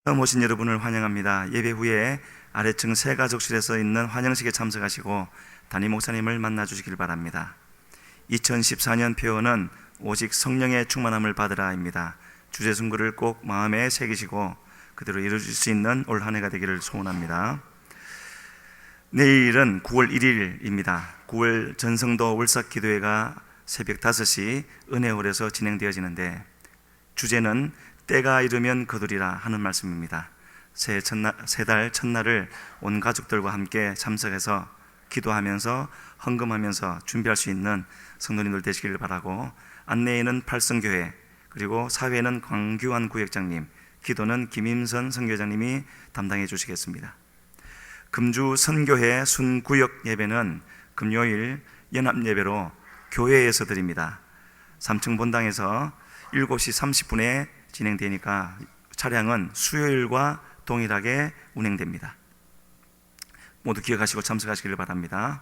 처음 오신 여러분을 환영합니다. 예배 후에 아래층 새가족실에서 있는 환영식에 참석하시고 담임 목사님을 만나 주시길 바랍니다. 2014년 표어는 오직 성령의 충만함을 받으라입니다. 주제 순구를 꼭 마음에 새기시고 그대로 이루어질 수 있는 올 한 해가 되기를 소원합니다. 내일은 9월 1일입니다. 9월 전성도 월삭기도회가 새벽 5시 은혜홀에서 진행되어지는데 주제는 때가 이르면 거두리라 하는 말씀입니다. 새달 첫날을 온 가족들과 함께 참석해서 기도하면서 헌금하면서 준비할 수 있는 성도님들 되시길 바라고, 안내에는 팔성교회, 그리고 사회는 광규환 구역장님, 기도는 김임선 선교장님이 담당해 주시겠습니다. 금주 선교회 순구역 예배는 금요일 연합예배로 교회에서 드립니다. 3층 본당에서 7시 30분에 진행되니까 차량은 수요일과 동일하게 운행됩니다. 모두 기억하시고 참석하시길 바랍니다.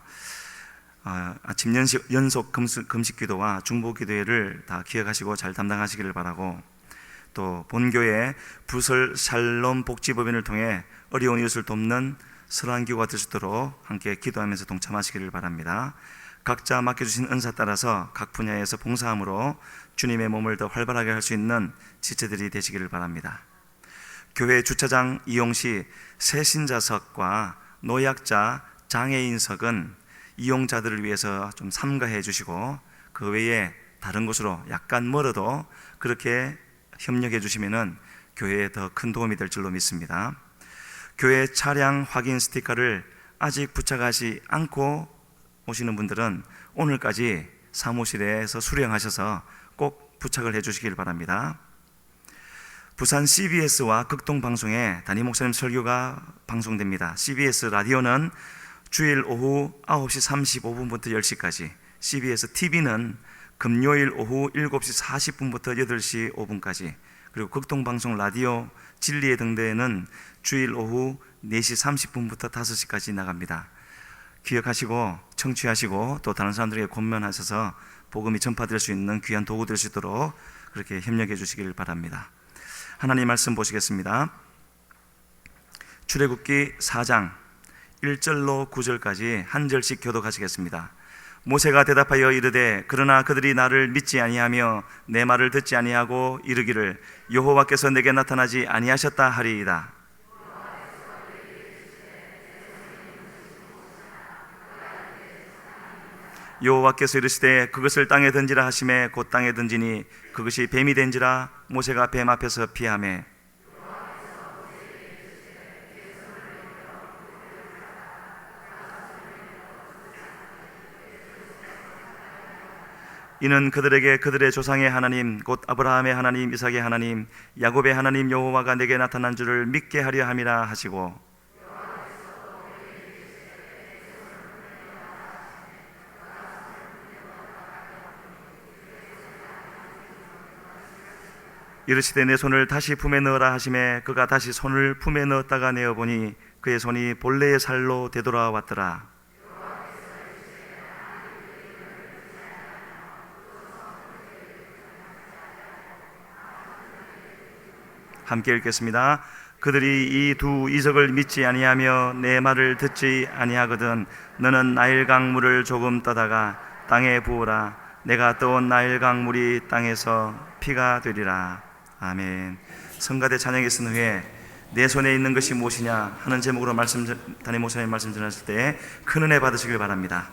아침 연속 금식 기도와 중보 기도회를 다 기억하시고 잘 담당하시기를 바라고, 또 본교회 부설 샬롬 복지법인을 통해 어려운 이웃을 돕는 설한기구가 될 수 있도록 함께 기도하면서 동참하시기를 바랍니다. 각자 맡겨주신 은사 따라서 각 분야에서 봉사함으로 주님의 몸을 더 활발하게 할 수 있는 지체들이 되시기를 바랍니다. 교회 주차장 이용 시 새신자석과 노약자 장애인석은 이용자들을 위해서 좀 삼가해 주시고, 그 외에 다른 곳으로 약간 멀어도 그렇게 협력해 주시면 교회에 더 큰 도움이 될 줄로 믿습니다. 교회 차량 확인 스티커를 아직 부착하지 않고 오시는 분들은 오늘까지 사무실에서 수령하셔서 꼭 부착을 해 주시길 바랍니다. 부산 CBS와 극동방송에 담임 목사님 설교가 방송됩니다. CBS 라디오는 주일 오후 9시 35분부터 10시까지, CBS TV는 금요일 오후 7시 40분부터 8시 5분까지, 그리고 극동방송 라디오 진리의 등대는 주일 오후 4시 30분부터 5시까지 나갑니다. 기억하시고 청취하시고 또 다른 사람들에게 권면하셔서 복음이 전파될 수 있는 귀한 도구 될 수 있도록 그렇게 협력해 주시길 바랍니다. 하나님 말씀 보시겠습니다. 출애굽기 4장 1절로 9절까지 한 절씩 교독하시겠습니다. 모세가 대답하여 이르되 그러나 그들이 나를 믿지 아니하며 내 말을 듣지 아니하고 이르기를 여호와께서 내게 나타나지 아니하셨다 하리이다. 여호와께서 이르시되 그것을 땅에 던지라 하시매 곧 땅에 던지니 그것이 뱀이 된지라 모세가 뱀 앞에서 피하매, 이는 그들에게 그들의 조상의 하나님 곧 아브라함의 하나님 이삭의 하나님 야곱의 하나님 여호와가 내게 나타난 줄을 믿게 하려 함이라 하시고, 이르시되 내 손을 다시 품에 넣으라 하시매 그가 다시 손을 품에 넣었다가 내어보니 그의 손이 본래의 살로 되돌아왔더라. 함께 읽겠습니다. 그들이 이 두 이적을 믿지 아니하며 내 말을 듣지 아니하거든 너는 나일강 물을 조금 떠다가 땅에 부으라. 내가 떠온 나일강 물이 땅에서 피가 되리라. 아멘. 성가대 찬양이 쓴 후에 내 손에 있는 것이 무엇이냐 하는 제목으로 담임 목사님 말씀 전하실 때 큰 은혜 받으시길 바랍니다.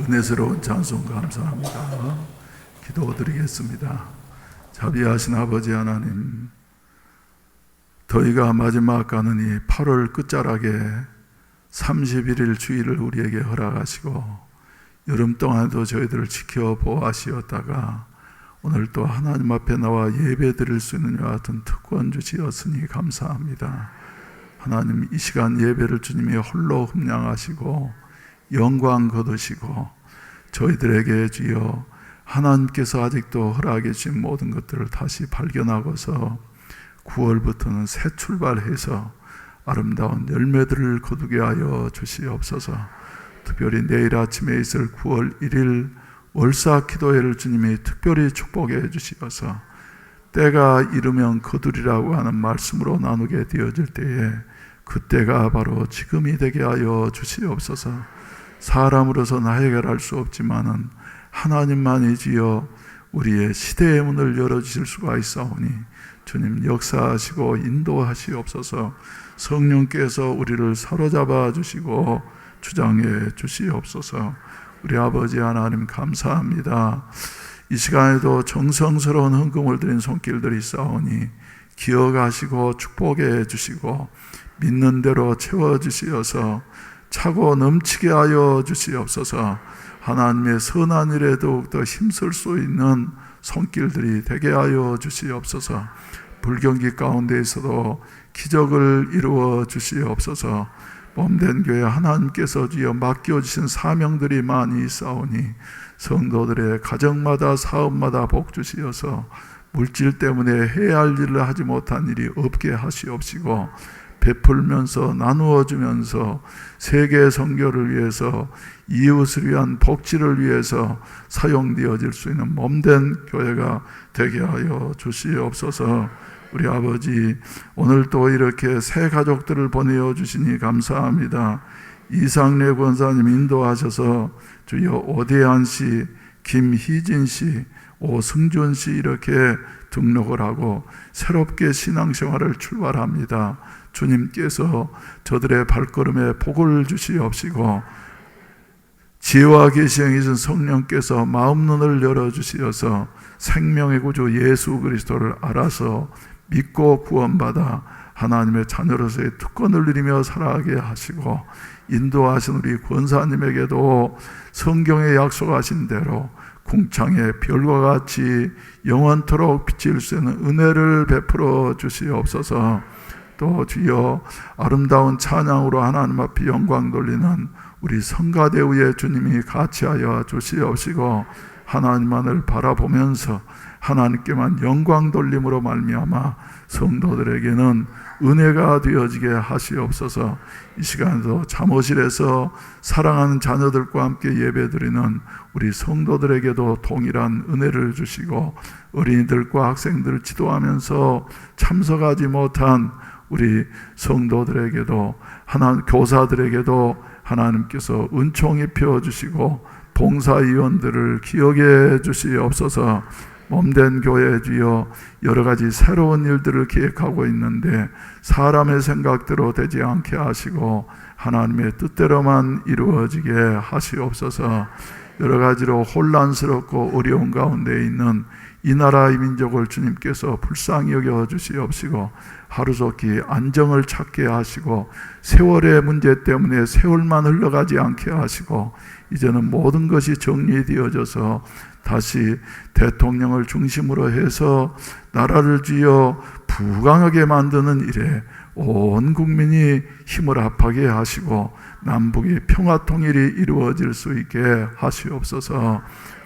은혜스러운 찬송 감사합니다. 기도드리겠습니다. 자비하신 아버지 하나님, 저희가 마지막 가는 이 8월 끝자락에 31일 주일을 우리에게 허락하시고 여름 동안도 저희들을 지켜보아시었다가 오늘 또 하나님 앞에 나와 예배 드릴 수 있는 이와 같은 특권 주시었으니 감사합니다. 하나님, 이 시간 예배를 주님이 홀로 흠량하시고 영광 거두시고 저희들에게 주여 하나님께서 아직도 허락해 주신 모든 것들을 다시 발견하고서 9월부터는 새 출발해서 아름다운 열매들을 거두게 하여 주시옵소서. 특별히 내일 아침에 있을 9월 1일 월사 기도회를 주님이 특별히 축복해 주시어서 때가 이르면 거두리라고 하는 말씀으로 나누게 되어질 때에 그때가 바로 지금이 되게 하여 주시옵소서. 사람으로서는 해결할 수 없지만은 하나님만이지요 우리의 시대의 문을 열어주실 수가 있사오니 주님 역사하시고 인도하시옵소서. 성령께서 우리를 사로잡아 주시고 주장해 주시옵소서. 우리 아버지 하나님 감사합니다. 이 시간에도 정성스러운 헌금을 드린 손길들이 있사오니 기억하시고 축복해 주시고 믿는 대로 채워주시어서 차고 넘치게 하여 주시옵소서. 하나님의 선한 일에 더욱더 힘쓸 수 있는 손길들이 되게 하여 주시옵소서. 불경기 가운데에서도 기적을 이루어 주시옵소서. 몸된 교회 하나님께서 주여 맡겨주신 사명들이 많이 있사오니 성도들의 가정마다 사업마다 복 주시어서 물질 때문에 해야 할 일을 하지 못한 일이 없게 하시옵시고 베풀면서 나누어 주면서 세계 선교를 위해서 이웃을 위한 복지를 위해서 사용되어질 수 있는 몸된 교회가 되게 하여 주시옵소서. 우리 아버지, 오늘 또 이렇게 새 가족들을 보내어 주시니 감사합니다. 이상래 권사님 인도하셔서 주여 오대한 씨, 김희진 씨, 오승준 씨 이렇게 등록을 하고 새롭게 신앙생활을 출발합니다. 주님께서 저들의 발걸음에 복을 주시옵시고 지혜와 계시형이 신 성령께서 마음 눈을 열어주시어서 생명의 구주 예수 그리스도를 알아서 믿고 구원받아 하나님의 자녀로서의 특권을 누리며 살아가게 하시고 인도하신 우리 권사님에게도 성경에 약속하신 대로 궁창의 별과 같이 영원토록 비칠 수 있는 은혜를 베풀어 주시옵소서. 또 주여 아름다운 찬양으로 하나님 앞에 영광 돌리는 우리 성가대우에 주님이 같이하여 주시옵시고 하나님만을 바라보면서 하나님께만 영광 돌림으로 말미암아 성도들에게는 은혜가 되어지게 하시옵소서. 이 시간에도 잠옷실에서 사랑하는 자녀들과 함께 예배드리는 우리 성도들에게도 동일한 은혜를 주시고 어린이들과 학생들을 지도하면서 참석하지 못한 우리 성도들에게도 교사들에게도 하나님께서 은총 입혀 주시고 봉사위원들을 기억해 주시옵소서. 몸된 교회 주여 여러 가지 새로운 일들을 계획하고 있는데 사람의 생각대로 되지 않게 하시고 하나님의 뜻대로만 이루어지게 하시옵소서. 여러 가지로 혼란스럽고 어려운 가운데 있는 이 나라의 민족을 주님께서 불쌍히 여겨 주시옵시고 하루속히 안정을 찾게 하시고 세월의 문제 때문에 세월만 흘러가지 않게 하시고 이제는 모든 것이 정리되어져서 다시 대통령을 중심으로 해서 나라를 쥐어 부강하게 만드는 일에 온 국민이 힘을 합하게 하시고 남북이 평화 통일이 이루어질 수 있게 하시옵소서.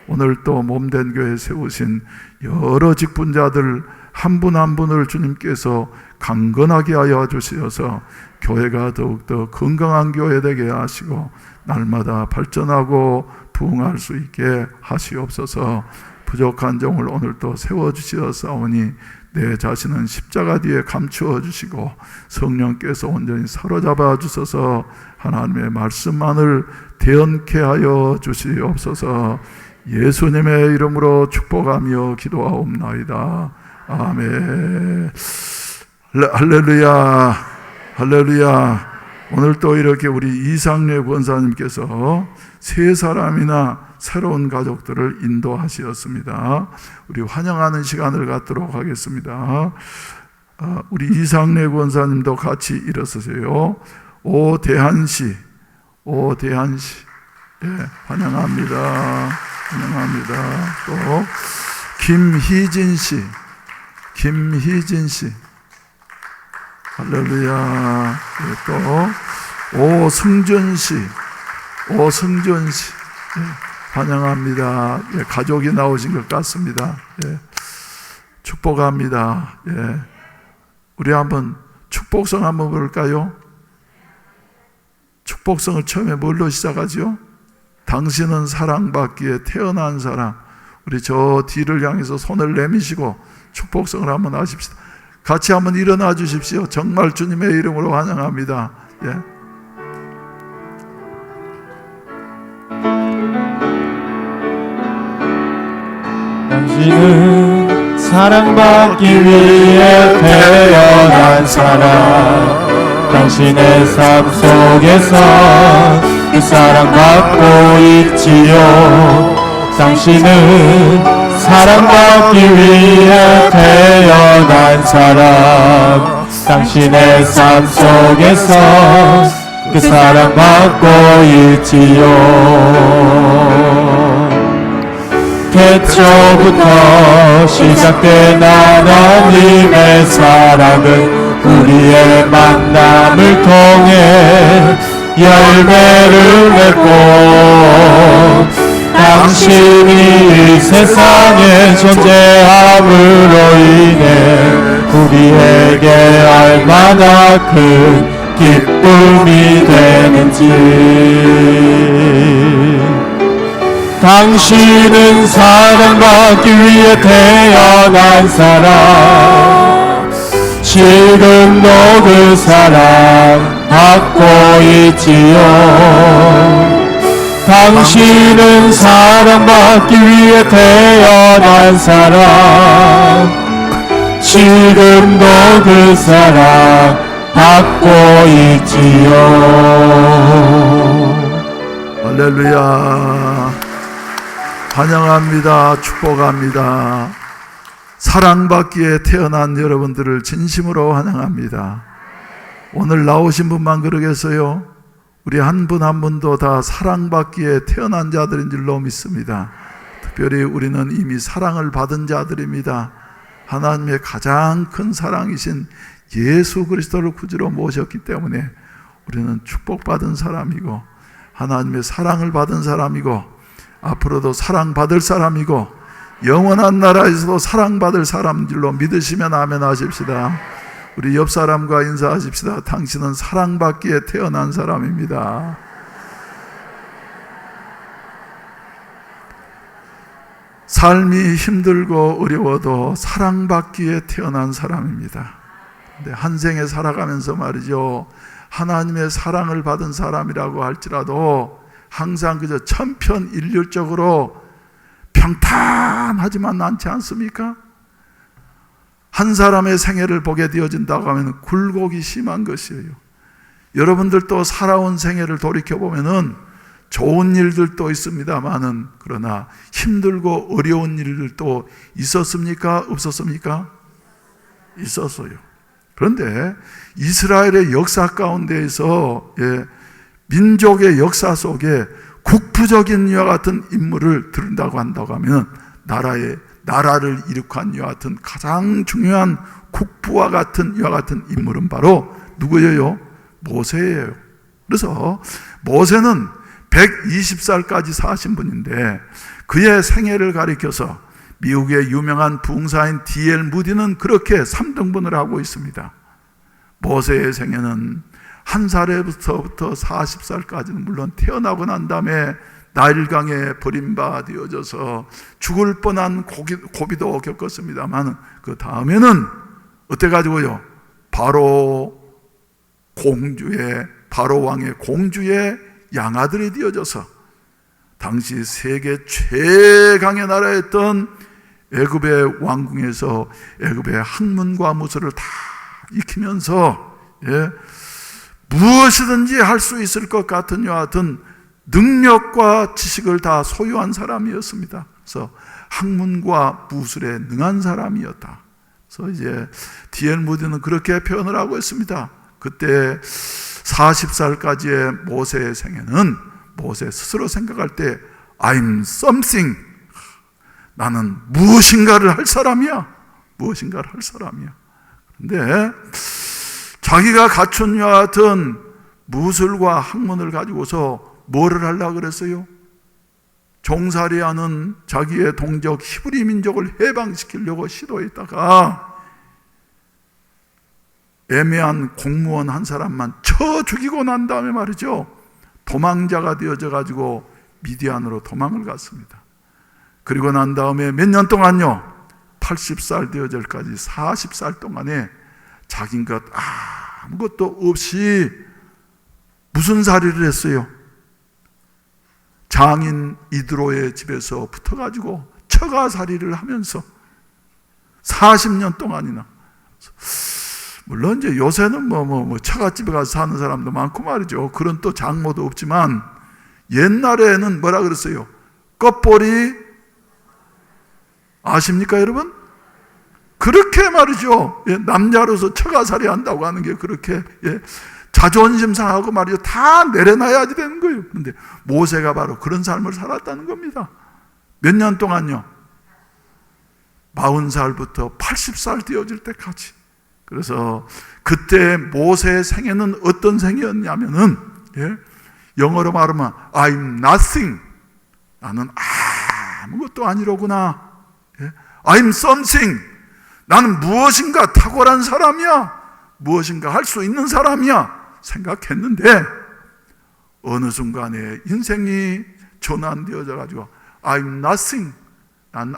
오늘 또 몸된 교회 세우신 여러 직분자들 한 분 한 분을 주님께서 강건하게 하여 주시어서 교회가 더욱더 건강한 교회 되게 하시고 날마다 발전하고 부흥할 수 있게 하시옵소서. 부족한 종을 오늘 또 세워주시었사오니 내 자신은 십자가 뒤에 감추어 주시고 성령께서 온전히 사로잡아 주셔서 하나님의 말씀만을 대언케 하여 주시옵소서. 예수님의 이름으로 축복하며 기도하옵나이다. 아멘. 할렐루야, 할렐루야. 오늘 또 이렇게 우리 이상래 권사님께서 세 사람이나 새로운 가족들을 인도하시었습니다. 우리 환영하는 시간을 갖도록 하겠습니다. 우리 이상래 권사님도 같이 일어서세요. 오대한씨, 예, 환영합니다. 환영합니다. 또 김희진씨, 할렐루야. 예, 또 오승준씨, 예, 환영합니다. 예, 가족이 나오신 것 같습니다. 예, 축복합니다. 예, 우리 한번 축복성 한번 볼까요? 축복성을 처음에 뭘로 시작하죠? 당신은 사랑받기에 태어난 사람. 우리 저 뒤를 향해서 손을 내미시고 축복성을 한번 하십시다. 같이 한번 일어나 주십시오. 정말 주님의 이름으로 환영합니다. 예. 당신은 사랑받기 위해 태어난 사람. 당신의 삶 속에서 그 사랑받고 있지요. 당신은 사랑받기 위해 태어난 사람. 당신의 삶 속에서 그 사랑받고 있지요. 태초부터 시작된 하나님의 사랑은 우리의 만남을 통해 열매를 맺고 당신이 이 세상에 존재함으로 인해 우리에게 얼마나 큰 기쁨이 되는지. 당신은 사랑받기 위해 태어난 사람. 지금도 그 사랑 받고 있지요. 당신은 사랑받기 위해 태어난 사람. 지금도 그 사랑 받고 있지요. 할렐루야. 환영합니다. 축복합니다. 사랑받기에 태어난 여러분들을 진심으로 환영합니다. 오늘 나오신 분만 그러겠어요? 우리 한 분 한 분도 다 사랑받기에 태어난 자들인 줄로 믿습니다. 특별히 우리는 이미 사랑을 받은 자들입니다. 하나님의 가장 큰 사랑이신 예수 그리스도를 구주로 모셨기 때문에 우리는 축복받은 사람이고 하나님의 사랑을 받은 사람이고 앞으로도 사랑받을 사람이고 영원한 나라에서도 사랑받을 사람인 줄로 믿으시면 아멘 하십시다. 우리 옆 사람과 인사하십시다. 당신은 사랑받기에 태어난 사람입니다. 삶이 힘들고 어려워도 사랑받기에 태어난 사람입니다. 근데 한 생에 살아가면서 말이죠, 하나님의 사랑을 받은 사람이라고 할지라도 항상 그저 천편일률적으로 평탄하지만 않지 않습니까? 한 사람의 생애를 보게 되어진다고 하면 굴곡이 심한 것이에요. 여러분들도 살아온 생애를 돌이켜보면 좋은 일들도 있습니다만은 그러나 힘들고 어려운 일들도 있었습니까? 없었습니까? 있었어요. 그런데 이스라엘의 역사 가운데에서 민족의 역사 속에 국부적인 이와 같은 인물을 들은다고 한다고 하면 나라를 일으킨 이와 같은 가장 중요한 국부와 같은 이와 같은 인물은 바로 누구예요? 모세예요. 그래서 모세는 120살까지 사신 분인데 그의 생애를 가리켜서 미국의 유명한 부흥사인 D.L. 무디는 그렇게 3등분을 하고 있습니다. 모세의 생애는 1살부터 40살까지는 물론 태어나고 난 다음에 나일강에 버림받아져서 죽을 뻔한 고비도 겪었습니다만 그 다음에는 어때 가지고요? 바로 왕의 공주의 양아들이 되어져서 당시 세계 최강의 나라였던 애굽의 왕궁에서 애굽의 학문과 무술을 다 익히면서 무엇이든지 할 수 있을 것 같은 이와 같은 능력과 지식을 다 소유한 사람이었습니다. 그래서 학문과 무술에 능한 사람이었다. 그래서 이제 D.L. 무디는 그렇게 표현을 하고 있습니다. 그때 40살까지의 모세의 생애는 모세 스스로 생각할 때 I'm something, 나는 무엇인가를 할 사람이야. 무엇인가를 할 사람이야. 그런데 자기가 갖춘 이와 같은 무술과 학문을 가지고서 뭐를 하려고 그랬어요? 종살이하는 자기의 동족 히브리 민족을 해방시키려고 시도했다가 애매한 공무원 한 사람만 쳐 죽이고 난 다음에 말이죠, 도망자가 되어져 가지고 미디안으로 도망을 갔습니다. 그리고 난 다음에 몇 년 동안요, 80살 되어절까지 40살 동안에 자긴 것 아무것도 없이 무슨 살이를 했어요? 장인 이드로의 집에서 붙어가지고 처가살이를 하면서 40년 동안이나. 물론 이제 요새는 처갓집에 가서 사는 사람도 많고 말이죠. 그런 또 장모도 없지만 옛날에는 뭐라 그랬어요? 껍벌이 아십니까 여러분? 그렇게 말이죠. 남자로서 처가살이 한다고 하는 게 그렇게 자존심 상하고 말이죠. 다 내려놔야지 되는 거예요. 그런데 모세가 바로 그런 삶을 살았다는 겁니다. 몇 년 동안요? 40살부터 80살 되어질 때까지. 그래서 그때 모세의 생애는 어떤 생애였냐면은, 영어로 말하면 I'm nothing, 나는 아무것도 아니로구나. I'm something, 나는 무엇인가 탁월한 사람이야, 무엇인가 할 수 있는 사람이야 생각했는데 어느 순간에 인생이 전환되어져 가지고 I'm nothing, 난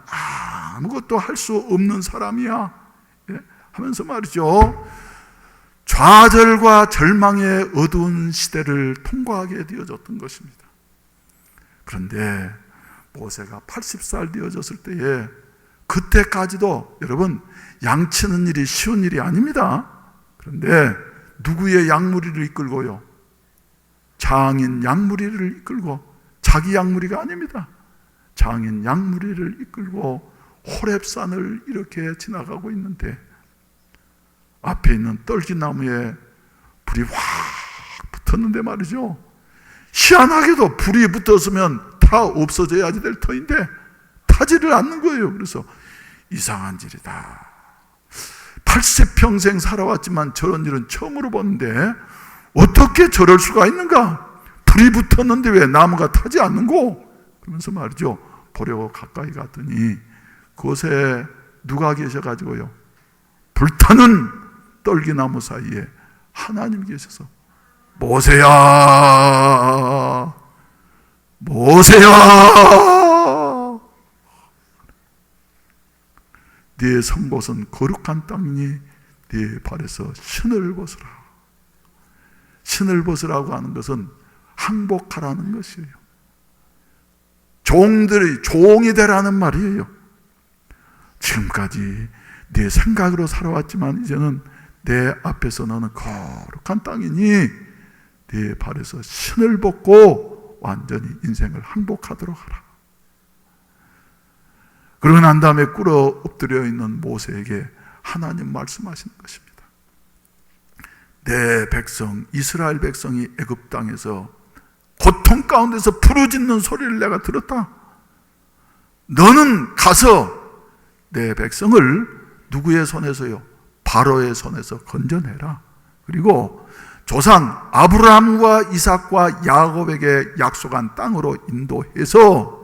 아무것도 할 수 없는 사람이야 하면서 말이죠, 좌절과 절망의 어두운 시대를 통과하게 되어졌던 것입니다. 그런데 모세가 80살 되어졌을 때에 그때까지도 여러분 양치는 일이 쉬운 일이 아닙니다. 그런데 누구의 양무리를 이끌고요? 장인 양무리를 이끌고, 자기 양무리가 아닙니다. 장인 양무리를 이끌고 호렙산을 이렇게 지나가고 있는데 앞에 있는 떨기나무에 불이 확 붙었는데 말이죠, 희한하게도 불이 붙었으면 다 없어져야지 될 터인데 타지를 않는 거예요. 그래서 이상한 일이다, 80평생 살아왔지만 저런 일은 처음으로 보는데 어떻게 저럴 수가 있는가? 불이 붙었는데 왜 나무가 타지 않는고? 그러면서 말이죠, 보려고 가까이 갔더니 그곳에 누가 계셔가지고요, 불타는 떨기나무 사이에 하나님 계셔서 모세야, 모세야, 네 성봇은 거룩한 땅이니 네 발에서 신을 벗으라. 신을 벗으라고 하는 것은 항복하라는 것이에요. 종이 되라는 말이에요. 지금까지 네 생각으로 살아왔지만 이제는 내 앞에서 너는 거룩한 땅이니 네 발에서 신을 벗고 완전히 인생을 항복하도록 하라. 그러고 난 다음에 꿇어 엎드려 있는 모세에게 하나님 말씀하시는 것입니다. 내 백성 이스라엘 백성이 애굽 땅에서 고통 가운데서 부르짖는 소리를 내가 들었다. 너는 가서 내 백성을 누구의 손에서요? 바로의 손에서 건져내라. 그리고 조상 아브라함과 이삭과 야곱에게 약속한 땅으로 인도해서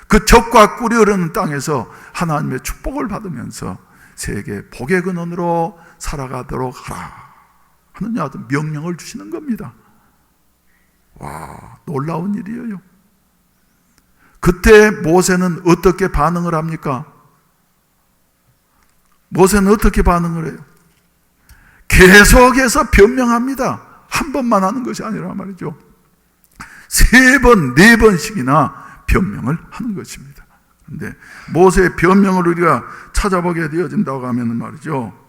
그 적과 꿀이 흐르는 땅에서 하나님의 축복을 받으면서 세계 복의 근원으로 살아가도록 하라 하는 어떤 명령을 주시는 겁니다. 와, 놀라운 일이에요. 그때 모세는 어떻게 반응을 합니까? 모세는 어떻게 반응을 해요? 계속해서 변명합니다. 한 번만 하는 것이 아니라 말이죠, 3번, 4번씩이나 변명을 하는 것입니다. 그런데 모세의 변명을 우리가 찾아보게 되어진다고 하면 말이죠,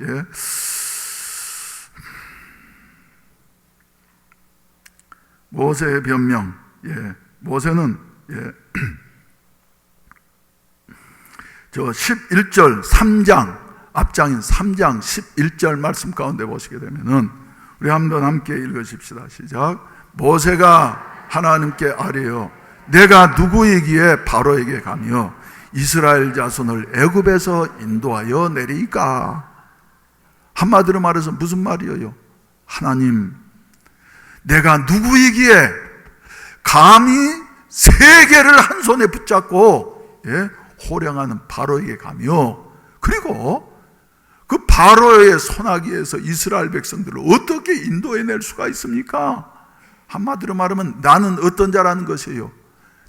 모세의 변명. 모세는 저 11절 3장 앞장인 3장 11절 말씀 가운데 보시게 되면은 우리 한번 함께 읽으십시다. 시작. 모세가 하나님께 아뢰어 내가 누구이기에 바로에게 가며 이스라엘 자손을 애굽에서 인도하여 내리까? 한마디로 말해서 무슨 말이에요? 하나님, 내가 누구이기에 감히 세계를 한 손에 붙잡고 호령하는 바로에게 가며, 그리고 그 바로의 손아귀에서 이스라엘 백성들을 어떻게 인도해낼 수가 있습니까? 한마디로 말하면 나는 어떤 자라는 것이에요?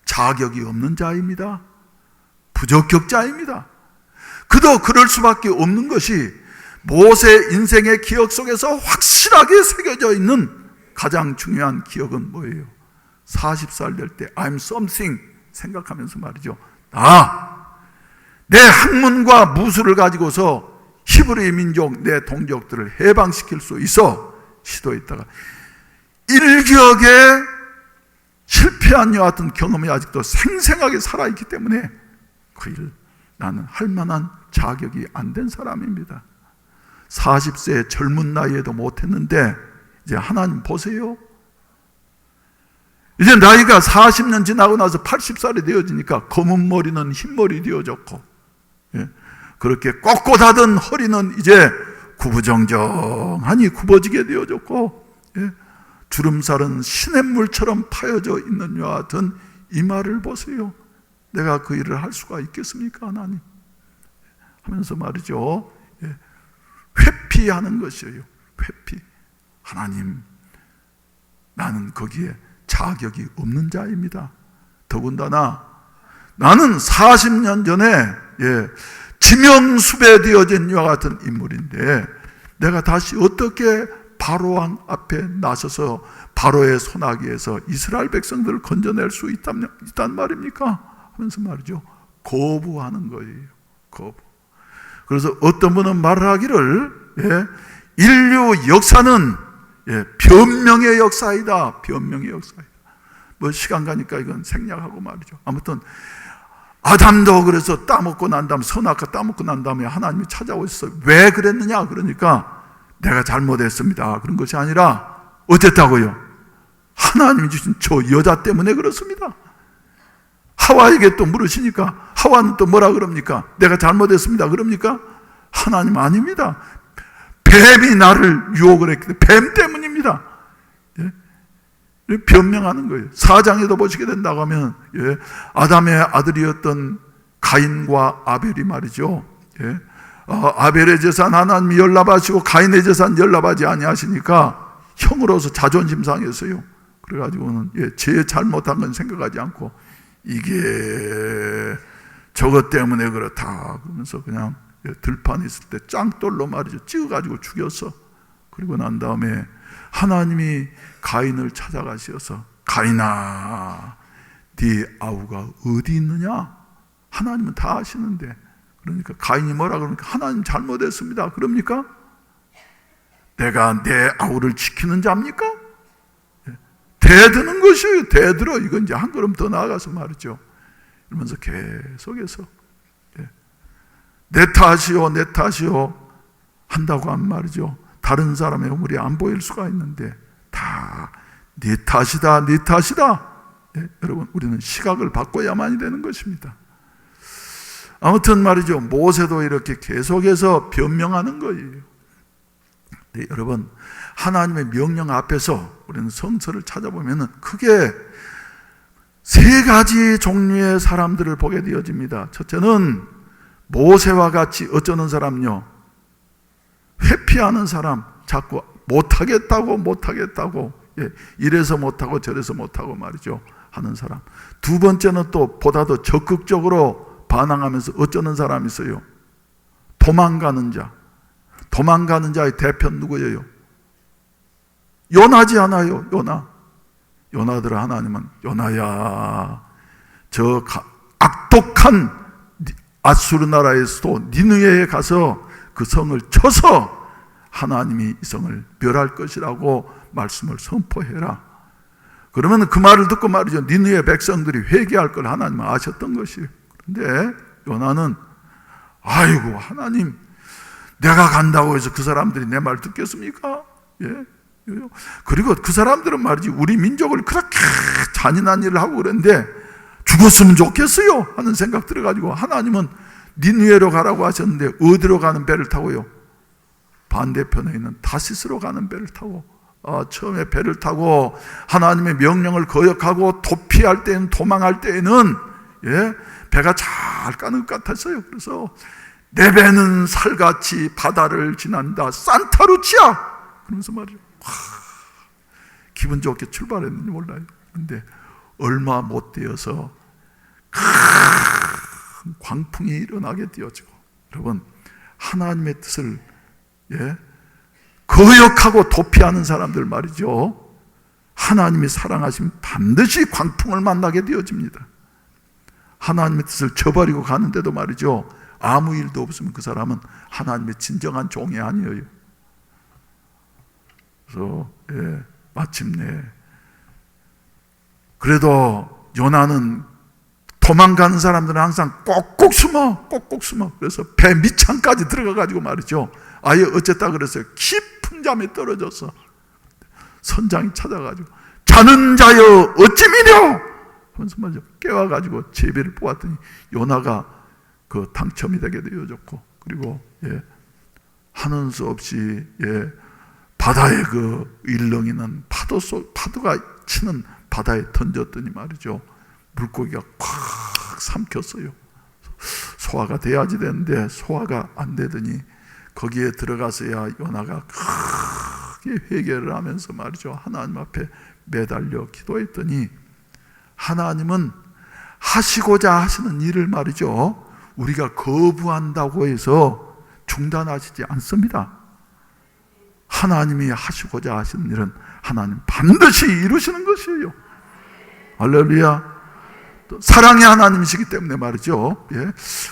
자격이 없는 자입니다. 부적격자입니다. 그도 그럴 수밖에 없는 것이 모세 인생의 기억 속에서 확실하게 새겨져 있는 가장 중요한 기억은 뭐예요? 40살 될 때 I'm something 생각하면서 말이죠. 내 학문과 무술을 가지고서 히브리 민족 내 동족들을 해방시킬 수 있어 시도했다가 일격에 실패한 여와 같은 경험이 아직도 생생하게 살아있기 때문에 그 일을 나는 할 만한 자격이 안 된 사람입니다. 40세 젊은 나이에도 못했는데 이제 하나님 보세요. 이제 나이가 40년 지나고 나서 80살이 되어지니까 검은 머리는 흰머리 되어졌고, 그렇게 꼿꼿하던 허리는 이제 구부정정하니 굽어지게 되어졌고, 주름살은 시냇물처럼 파여져 있는 여와 같은 이마를 보세요. 내가 그 일을 할 수가 있겠습니까, 하나님? 하면서 말이죠. 회피하는 것이에요. 회피. 하나님, 나는 거기에 자격이 없는 자입니다. 더군다나 나는 40년 전에 지명수배 되어진 이와 같은 인물인데 내가 다시 어떻게 바로왕 앞에 나서서 바로의 손아귀에서 이스라엘 백성들을 건져낼 수 있단 말입니까? 하면서 말이죠. 거부하는 거예요. 거부. 그래서 어떤 분은 말을 하기를 인류 역사는 변명의 역사이다. 변명의 역사이다. 뭐 시간 가니까 이건 생략하고 말이죠. 아무튼 아담도 그래서 따먹고 난 다음에 선악과 따먹고 난 다음에 하나님이 찾아오셨어요. 왜 그랬느냐? 그러니까 내가 잘못했습니다. 그런 것이 아니라 어땠다고요? 하나님이 주신 저 여자 때문에 그렇습니다. 하와에게 또 물으시니까 하와는 또 뭐라 그럽니까? 내가 잘못했습니다. 그럽니까? 하나님 아닙니다. 뱀이 나를 유혹을 했기 때문에 뱀 때문입니다. 변명하는 거예요. 4장에도 보시게 된다고 하면 아담의 아들이었던 가인과 아벨이 말이죠. 아벨의 재산 하나님이 연락하시고 가인의 재산 연락하지 아니하시니까 형으로서 자존심 상했어요. 그래가지고는 제 잘못한 건 생각하지 않고 이게 저것 때문에 그렇다 그러면서 그냥 들판에 있을 때 짱돌로 말이죠. 찍어가지고 죽였어. 그리고 난 다음에 하나님이 가인을 찾아가셔서 가인아, 네 아우가 어디 있느냐? 하나님은 다 아시는데 그러니까 가인이 뭐라 그러니까 하나님 잘못했습니다. 그럽니까? 내가 내 아우를 지키는 자입니까? 대드는 것이에요. 대들어. 이건 이제 한 걸음 더 나아가서 말이죠. 이러면서 계속해서 내 탓이요, 내 탓이요 한다고 한 말이죠. 다른 사람의 우물이 안 보일 수가 있는데 다 네 탓이다, 네 탓이다. 여러분, 우리는 시각을 바꿔야만이 되는 것입니다. 아무튼 말이죠. 모세도 이렇게 계속해서 변명하는 거예요. 네, 여러분, 하나님의 명령 앞에서 우리는 성서를 찾아보면 크게 세 가지 종류의 사람들을 보게 되어집니다. 첫째는 모세와 같이 어쩌는 사람요? 회피하는 사람, 자꾸 못하겠다고 이래서 못하고 저래서 못하고 말이죠 하는 사람. 두 번째는 또 보다 더 적극적으로 반항하면서 어쩌는 사람이 있어요? 도망가는 자. 도망가는 자의 대표는 누구예요? 요나지 않아요? 요나들 하나님은 요나야, 저 악독한 아수르 나라의 수도 니느웨에 가서 그 성을 쳐서 하나님이 이 성을 멸할 것이라고 말씀을 선포해라. 그러면 그 말을 듣고 말이죠, 니느웨 백성들이 회개할 걸 하나님은 아셨던 것이에요. 그런데 요나는 아이고 하나님, 내가 간다고 해서 그 사람들이 내 말 듣겠습니까? 예? 그리고 그 사람들은 말이지 우리 민족을 그렇게 잔인한 일을 하고 그랬는데 죽었으면 좋겠어요 하는 생각 들어가지고 하나님은 니느웨로 가라고 하셨는데 어디로 가는 배를 타고요? 반대편에 있는 다시스로 가는 배를 타고, 처음에 배를 타고 하나님의 명령을 거역하고 도피할 때는, 도망할 때에는 배가 잘 가는 것 같았어요. 그래서 내 배는 살같이 바다를 지난다 산타루치아 그러면서 말이죠, 기분 좋게 출발했는지 몰라요. 근데 얼마 못 되어서 큰 광풍이 일어나게 되어지고, 여러분 하나님의 뜻을 거역하고 도피하는 사람들 말이죠, 하나님이 사랑하시면 반드시 광풍을 만나게 되어집니다. 하나님의 뜻을 저버리고 가는데도 말이죠, 아무 일도 없으면 그 사람은 하나님의 진정한 종이 아니에요. 그래서 마침내 그래도 요나는 도망가는 사람들은 항상 꼭꼭 숨어, 꼭꼭 숨어. 그래서 배 밑창까지 들어가가지고 말이죠, 아예 어쨌다 그랬어요. 깊은 잠에 떨어져서 선장이 찾아가지고 자는 자여 어찌 미려 하면서 말이죠, 깨워가지고 제비를 뽑았더니 요나가 그 당첨이 되게 되어졌고, 그리고 하는 수 없이 바다의 그 일렁이는 파도가 치는 바다에 던졌더니 말이죠, 물고기가 콱 삼켰어요. 소화가 돼야지 되는데 소화가 안 되더니 거기에 들어가서야 요나가 크게 회개를 하면서 말이죠, 하나님 앞에 매달려 기도했더니 하나님은 하시고자 하시는 일을 말이죠, 우리가 거부한다고 해서 중단하시지 않습니다. 하나님이 하시고자 하시는 일은 하나님 반드시 이루시는 것이에요. 할렐루야. 사랑의 하나님이시기 때문에 말이죠,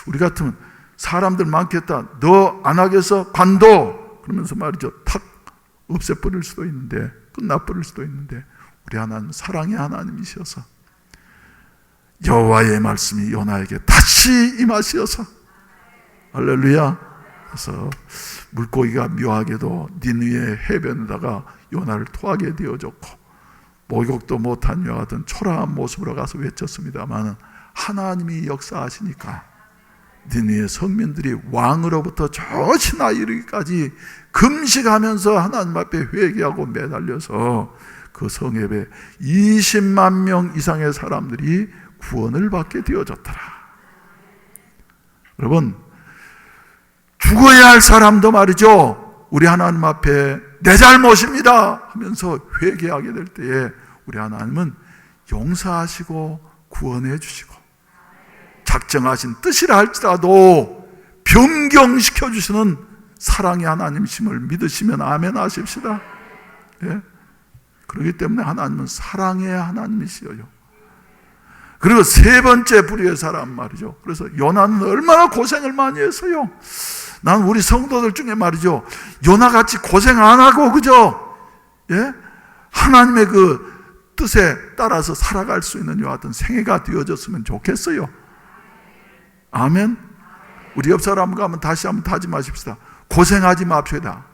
우리 같으면 사람들 많겠다, 너 안 하겠어? 관둬! 그러면서 말이죠, 탁 없애버릴 수도 있는데, 끝나버릴 수도 있는데, 우리 하나님은 사랑의 하나님이셔서 여호와의 말씀이 요나에게 다시 임하시어서, 할렐루야. 그래서 물고기가 묘하게도 니느웨 해변에다가 요나를 토하게 되어졌고, 목욕도 못한 여와 같은 초라한 모습으로 가서 외쳤습니다만 하나님이 역사하시니까 니느웨 성민들이 왕으로부터 저 신하 이르기까지 금식하면서 하나님 앞에 회개하고 매달려서 그 성읍에 20만 명 이상의 사람들이 구원을 받게 되어졌더라. 여러분, 죽어야 할 사람도 말이죠, 우리 하나님 앞에 내 잘못입니다 하면서 회개하게 될 때에 우리 하나님은 용서하시고 구원해 주시고 작정하신 뜻이라 할지라도 변경시켜 주시는 사랑의 하나님이심을 믿으시면 아멘 하십시다. 그렇기 때문에 하나님은 사랑의 하나님이시여요. 그리고 세 번째 부류의 사람 말이죠, 그래서 요나는 얼마나 고생을 많이 했어요. 난 우리 성도들 중에 말이죠, 요나같이 고생 안 하고 그죠? 하나님의 그 뜻에 따라서 살아갈 수 있는 요 같은 생애가 되어졌으면 좋겠어요. 아멘. 우리 옆 사람과 한번 다시 한번 다짐하십시다. 고생하지 맙시다.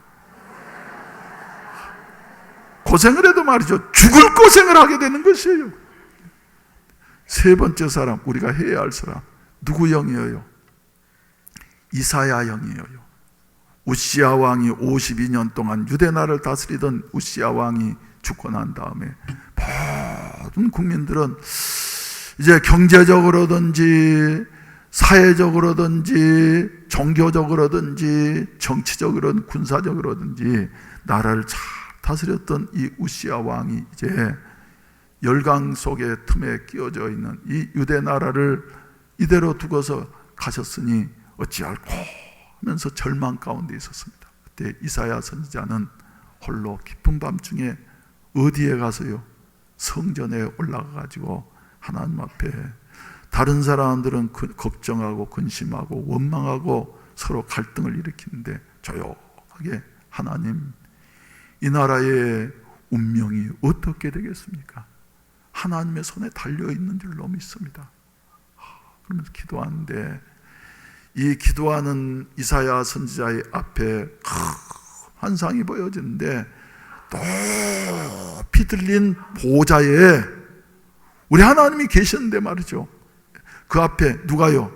고생을 해도 말이죠, 죽을 고생을 하게 되는 것이에요. 세 번째 사람, 우리가 해야 할 사람 누구 형이에요? 이사야 형이에요. 우시야 왕이 52년 동안 유대나라를 다스리던 우시야 왕이 죽고 난 다음에 모든 국민들은 이제 경제적으로든지 사회적으로든지 종교적으로든지 정치적으로든 군사적으로든지 나라를 잘 다스렸던 이 우시야 왕이 이제 열강 속의 틈에 끼어져 있는 이 유대 나라를 이대로 두고서 가셨으니 어찌할꼬 하면서 절망 가운데 있었습니다. 그때 이사야 선지자는 홀로 깊은 밤중에 어디에 가서요? 성전에 올라가 가지고 하나님 앞에, 다른 사람들은 걱정하고 근심하고 원망하고 서로 갈등을 일으키는데 조용하게 하나님, 이 나라의 운명이 어떻게 되겠습니까? 하나님의 손에 달려있는 줄로 믿습니다. 그러면서 기도하는데, 이 기도하는 이사야 선지자의 앞에 환상이 보여지는데, 높이 들린 보좌에 우리 하나님이 계셨는데 말이죠. 그 앞에 누가요?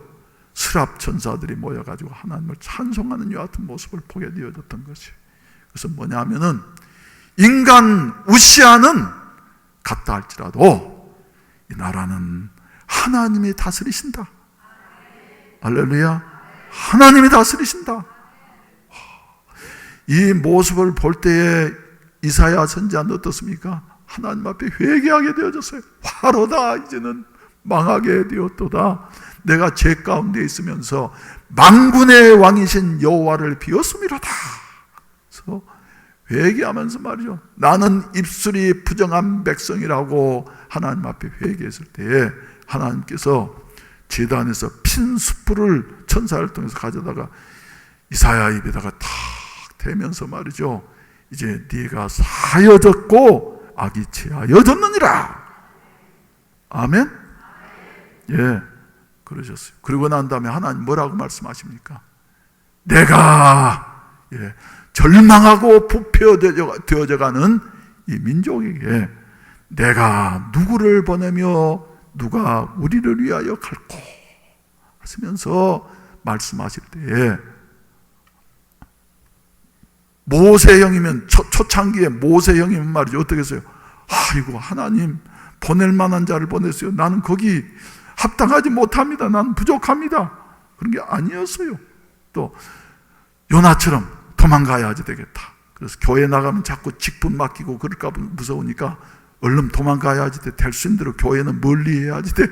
스랍 천사들이 모여가지고 하나님을 찬송하는 이 같은 모습을 보게 되어졌던 것이. 그래서 뭐냐면은, 인간 우시아는 같다 할지라도 이 나라는 하나님이 다스리신다. 할렐루야. 하나님이 다스리신다. 이 모습을 볼 때에 이사야 선지자는 어떻습니까? 하나님 앞에 회개하게 되어졌어요. 화로다, 이제는 망하게 되었도다. 내가 죄 가운데 있으면서 만군의 왕이신 여호와를 비웠음이로다. 그래서 회개하면서 말이죠, 나는 입술이 부정한 백성이라고 하나님 앞에 회개했을 때에 하나님께서 제단에서 핀 숯불을 천사를 통해서 가져다가 이사야 입에다가 탁 대면서 말이죠, 이제 네가 사여졌고 악이 체하여졌느니라. 아멘? 예, 그러셨어요. 그러고 난 다음에 하나님 뭐라고 말씀하십니까? 내가 절망하고 부패되어져가는 이 민족에게 내가 누구를 보내며 누가 우리를 위하여 갈고 하시면서 말씀하실 때에, 모세형이면 초창기에 모세형이면 말이죠, 어떻게 했어요? 아이고 하나님, 보낼 만한 자를 보냈어요. 나는 거기 합당하지 못합니다. 나는 부족합니다. 그런 게 아니었어요. 또 요나처럼 도망가야지 되겠다. 그래서 교회 나가면 자꾸 직분 맡기고 그럴까 무서우니까 얼른 도망가야지 돼. 될 수 있는 대로 교회는 멀리 해야지 돼.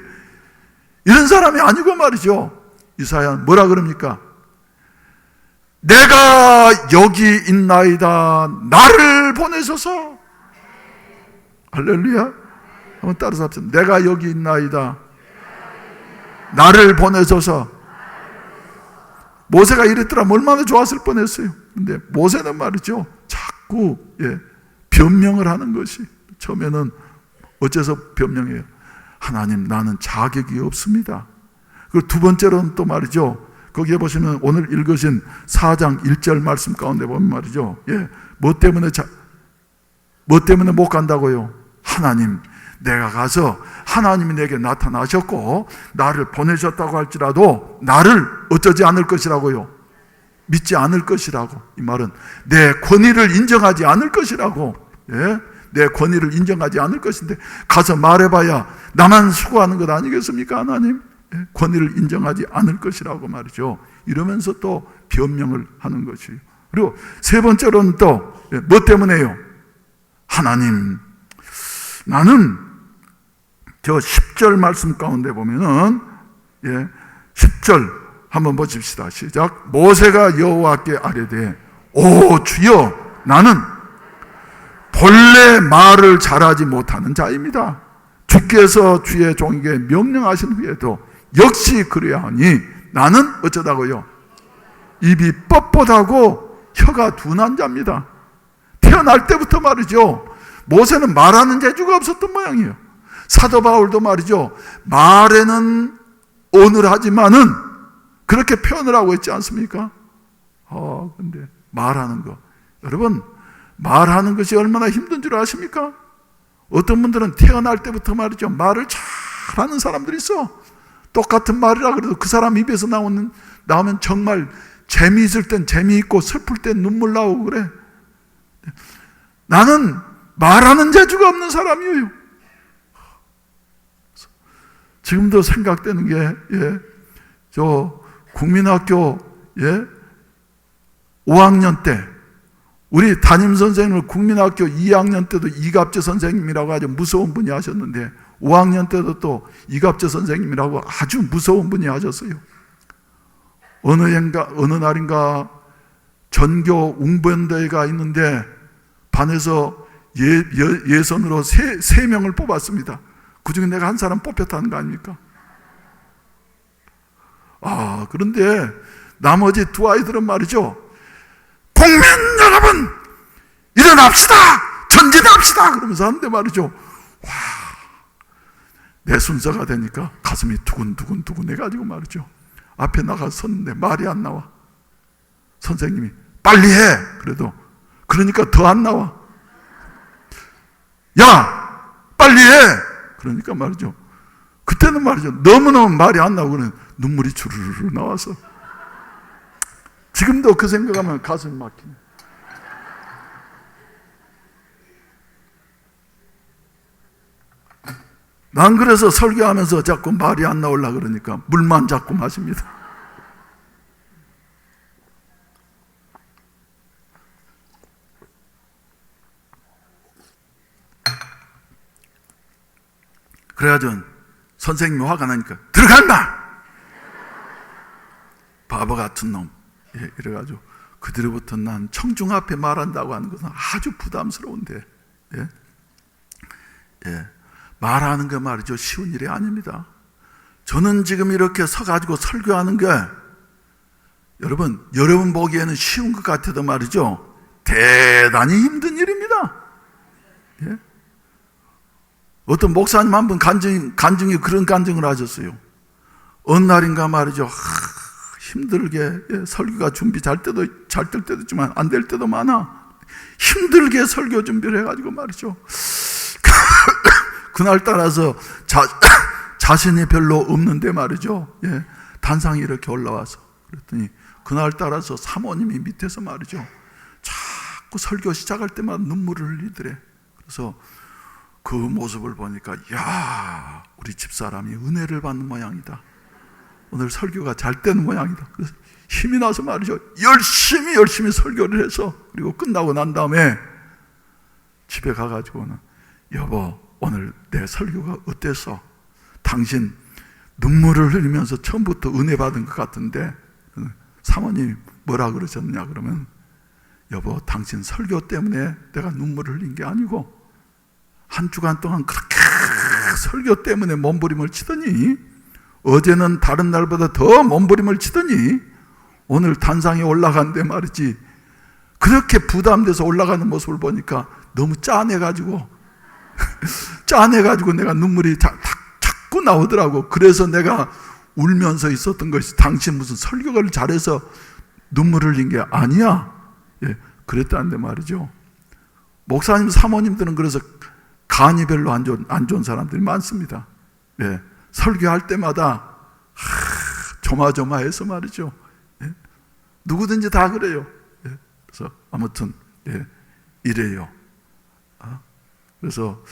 이런 사람이 아니고 말이죠. 이사야는 뭐라 그럽니까? 내가 여기 있나이다. 나를 보내소서. 할렐루야. 한번 따라서 합시다. 내가 여기 있나이다. 나를 보내소서. 모세가 이랬더라면 얼마나 좋았을 뻔했어요. 근데 모세는 말이죠, 자꾸 변명을 하는 것이. 처음에는 어째서 변명해요? 하나님, 나는 자격이 없습니다. 그리고 두 번째로는 또 말이죠, 거기에 보시면 오늘 읽으신 4장 1절 말씀 가운데 보면 말이죠, 뭐 때문에 못 간다고요? 하나님, 내가 가서 하나님이 내게 나타나셨고 나를 보내셨다고 할지라도 나를 어쩌지 않을 것이라고요? 믿지 않을 것이라고. 이 말은 내 권위를 인정하지 않을 것이라고. 내 권위를 인정하지 않을 것인데 가서 말해봐야 나만 수고하는 것 아니겠습니까? 하나님, 권위를 인정하지 않을 것이라고 말이죠. 이러면서 또 변명을 하는 것이에요. 그리고 세 번째로는 또 뭐 때문에요? 하나님, 나는 저 10절 말씀 가운데 보면은 10절 한번 보십시다. 시작. 모세가 여호와께 아뢰되 오 주여, 나는 본래 말을 잘하지 못하는 자입니다. 주께서 주의 종에게 명령하신 후에도 역시 그래야 하니 나는 어쩌다고요? 입이 뻣뻣하고 혀가 둔한 자입니다. 태어날 때부터 말이죠, 모세는 말하는 재주가 없었던 모양이에요. 사도 바울도 말이죠, 말에는 어눌하지만은 그렇게 표현을 하고 있지 않습니까? 근데 말하는 거, 여러분, 말하는 것이 얼마나 힘든 줄 아십니까? 어떤 분들은 태어날 때부터 말이죠, 말을 잘하는 사람들이 있어. 똑같은 말이라 그래도 그 사람 입에서 나오면 정말 재미있을 땐 재미있고 슬플 땐 눈물 나오고 그래. 나는 말하는 재주가 없는 사람이에요. 지금도 생각되는 게, 저 국민학교 5학년 때 우리 담임선생님을 국민학교 2학년 때도 이갑재 선생님이라고 아주 무서운 분이 하셨는데 5학년 때도 또 이갑재 선생님이라고 아주 무서운 분이 하셨어요. 어느 날인가 전교 웅변대회가 있는데 반에서 예선으로 세 명을 뽑았습니다. 그중에 내가 한 사람 뽑혔다는 거 아닙니까? 그런데 나머지 두 아이들은 말이죠, 국민 여러분 일어납시다, 전진합시다 그러면서 하는데 말이죠, 내 순서가 되니까 가슴이 두근두근 해가지고 말이죠. 앞에 나가 섰는데 말이 안 나와. 선생님이 빨리 해! 그래도 그러니까 더 안 나와. 야! 빨리 해! 그러니까 말이죠. 그때는 말이죠. 너무너무 말이 안 나오고 눈물이 주르르 나와서 지금도 그 생각하면 가슴이 막히네. 난 그래서 설교하면서 자꾸 말이 안 나오려고 그러니까 물만 자꾸 마십니다. 그래가지고 선생님이 화가 나니까 들어간다! 바보 같은 놈. 이래가지고 그들로부터 난 청중 앞에 말한다고 하는 것은 아주 부담스러운데, 말하는 게 말이죠, 쉬운 일이 아닙니다. 저는 지금 이렇게 서가지고 설교하는 게 여러분 보기에는 쉬운 것 같아도 말이죠, 대단히 힘든 일입니다. 어떤 목사님 한 분 간증이 그런 간증을 하셨어요. 어느 날인가 말이죠, 힘들게 설교가 준비 잘 될 때도 있지만 안 될 때도 많아. 힘들게 설교 준비를 해가지고 말이죠. 그날 따라서 자신이 별로 없는데 말이죠. 단상이 이렇게 올라와서 그랬더니 그날 따라서 사모님이 밑에서 말이죠. 자꾸 설교 시작할 때마다 눈물을 흘리더래. 그래서 그 모습을 보니까 야, 우리 집사람이 은혜를 받는 모양이다. 오늘 설교가 잘 되는 모양이다. 그래서 힘이 나서 말이죠. 열심히 설교를 해서 그리고 끝나고 난 다음에 집에 가가지고는 여보, 오늘 내 설교가 어땠어? 당신 눈물을 흘리면서 처음부터 은혜 받은 것 같은데 사모님이 뭐라 그러셨느냐 그러면 여보, 당신 설교 때문에 내가 눈물을 흘린 게 아니고 한 주간 동안 그렇게 설교 때문에 몸부림을 치더니 어제는 다른 날보다 더 몸부림을 치더니 오늘 단상에 올라간데 말이지 그렇게 부담돼서 올라가는 모습을 보니까 너무 짠해가지고 내가 눈물이 자꾸 나오더라고. 그래서 내가 울면서 있었던 것이 당신 무슨 설교를 잘해서 눈물을 흘린 게 아니야. 그랬다는데 말이죠. 목사님 사모님들은 그래서 간이 별로 안 좋은 사람들이 많습니다. 설교할 때마다 조마조마해서 말이죠. 누구든지 다 그래요. 그래서 아무튼 이래요. 그래서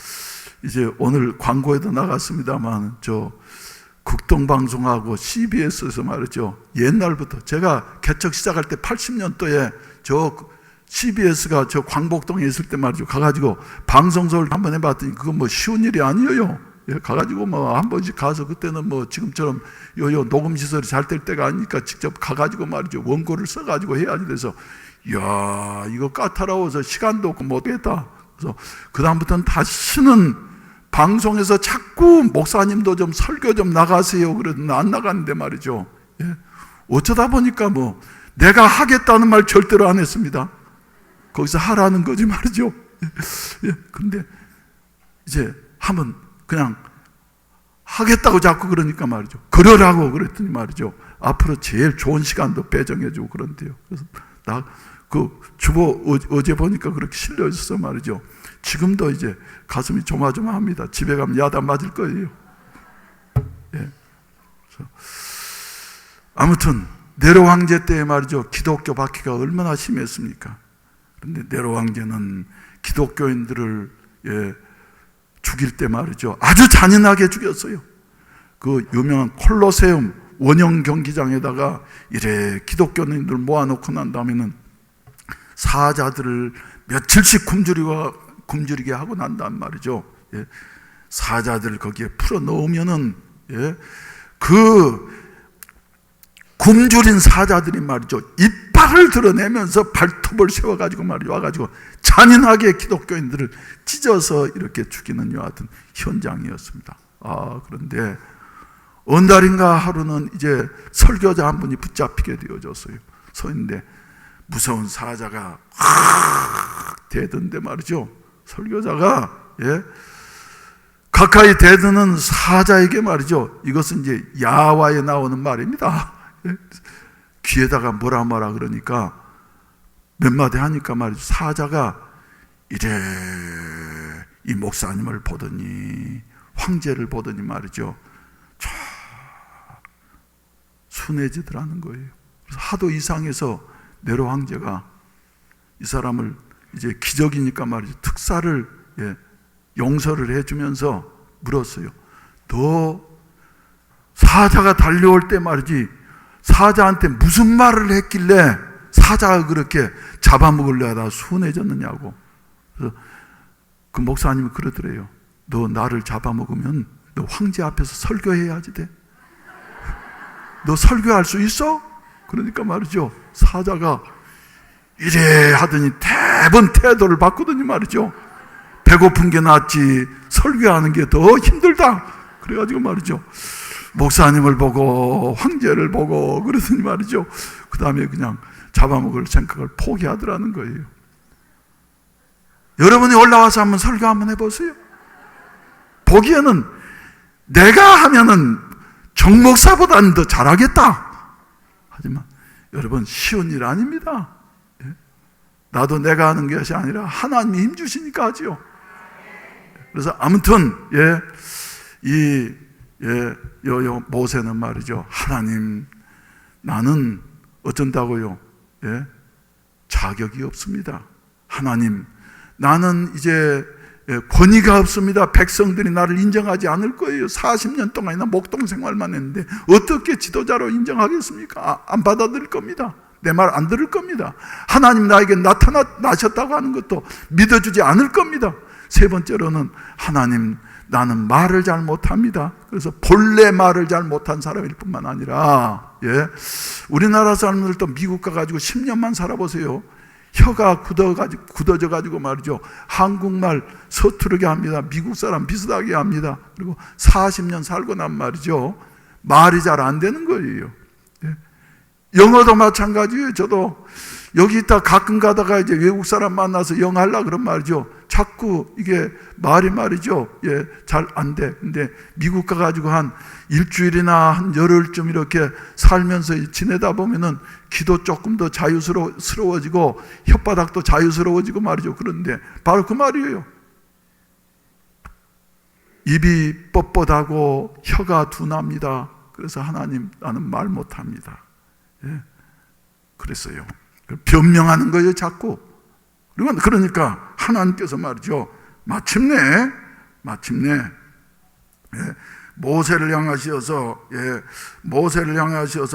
이제 오늘 광고에도 나갔습니다만 저 극동방송하고 CBS에서 말이죠. 옛날부터 제가 개척 시작할 때 80년도에 저 CBS가 저 광복동에 있을 때 말이죠. 가가지고 방송소를 한번 해봤더니 그건 뭐 쉬운 일이 아니에요. 가가지고 뭐 한 번씩 가서 그때는 뭐 지금처럼 요 녹음 시설이 잘 될 때가 아니니까 직접 가가지고 말이죠. 원고를 써가지고 해야지. 돼서 이야, 이거 까다로워서 시간도 없고 못했다. 그래서 그다음부터는 다시는 방송에서 자꾸 목사님도 좀 설교 좀 나가세요. 그래도 안 나갔는데 말이죠. 어쩌다 보니까 뭐 내가 하겠다는 말 절대로 안 했습니다. 거기서 하라는 거지 말이죠. 근데 이제 하면 그냥 하겠다고 자꾸 그러니까 말이죠. 그러라고 그랬더니 말이죠. 앞으로 제일 좋은 시간도 배정해주고 그런데요. 그래서 나 그 주보 어제 보니까 그렇게 실려 있어서 말이죠. 지금도 이제 가슴이 조마조마합니다. 집에 가면 야단 맞을 거예요. 그래서 아무튼 네로 황제 때 말이죠. 기독교 박해가 얼마나 심했습니까? 그런데 네로 황제는 기독교인들을 죽일 때 말이죠. 아주 잔인하게 죽였어요. 그 유명한 콜로세움 원형 경기장에다가 이래 기독교인들 모아놓고 난 다음에는 사자들을 며칠씩 굶주리게 하고 난 다음 말이죠. 사자들을 거기에 풀어 넣으면은 그 굶주린 사자들이 말이죠. 이빨을 드러내면서 발톱을 세워가지고 말이죠. 와가지고 잔인하게 기독교인들을 찢어서 이렇게 죽이는 여하 같은 현장이었습니다. 그런데 어느 날인가 하루는 이제 설교자 한 분이 붙잡히게 되어졌어요. 서 있는데 무서운 사자가 확 대던데 말이죠. 설교자가 가까이 대드는 사자에게 말이죠. 이것은 이제 야화에 나오는 말입니다. 귀에다가 뭐라 그러니까 몇 마디 하니까 말이죠. 사자가 이래 이 목사님을 보더니 황제를 보더니 말이죠. 쫙 순해지더라는 거예요. 그래서 하도 이상해서 네로 황제가 이 사람을 이제 기적이니까 말이죠. 특사를 용서를 해주면서 물었어요. 너 사자가 달려올 때 말이지 사자한테 무슨 말을 했길래 사자가 그렇게 잡아먹으려 하다 순해졌느냐고. 그래서 그 목사님이 그러더래요. 너 나를 잡아먹으면 너 황제 앞에서 설교해야지 돼. 너 설교할 수 있어? 그러니까 말이죠. 사자가 이래 하더니 대번 태도를 바꾸더니 말이죠. 배고픈 게 낫지 설교하는 게 더 힘들다. 그래가지고 말이죠. 목사님을 보고 황제를 보고 그러더니 말이죠. 그 다음에 그냥 잡아먹을 생각을 포기하더라는 거예요. 여러분이 올라와서 한번 설교 한번 해보세요. 보기에는 내가 하면은 정목사보다는 더 잘하겠다. 하지만 여러분 쉬운 일 아닙니다. 나도 내가 하는 것이 아니라 하나님이 힘 주시니까 하지요. 그래서 아무튼 모세는 말이죠. 하나님 나는 어쩐다고요? 자격이 없습니다. 하나님 나는 이제 권위가 없습니다. 백성들이 나를 인정하지 않을 거예요. 40년 동안이나 목동 생활만 했는데 어떻게 지도자로 인정하겠습니까? 안 받아들일 겁니다. 내 말 안 들을 겁니다. 하나님 나에게 나타나셨다고 하는 것도 믿어주지 않을 겁니다. 세 번째로는 하나님 나는 말을 잘 못합니다. 그래서 본래 말을 잘 못한 사람일 뿐만 아니라 우리나라 사람들도 미국 가가지고 10년만 살아보세요. 혀가 굳어져 가지고 말이죠. 한국말 서투르게 합니다. 미국 사람 비슷하게 합니다. 그리고 40년 살고 난 말이죠. 말이 잘 안 되는 거예요. 영어도 마찬가지예요. 저도 여기 있다 가끔 가다가 이제 외국 사람 만나서 영어 하려고 그런 말이죠. 자꾸 이게 말이 말이죠. 잘 안 돼. 근데 미국 가가지고 한 일주일이나 한 열흘쯤 이렇게 살면서 지내다 보면은 귀도 조금 더 자유스러워지고 혓바닥도 자유스러워지고 말이죠. 그런데 바로 그 말이에요. 입이 뻣뻣하고 혀가 둔합니다. 그래서 하나님 나는 말 못합니다. 그랬어요. 변명하는 거예요, 자꾸. 그러니까 하나님께서 말이죠. 마침내 모세를 향하셔서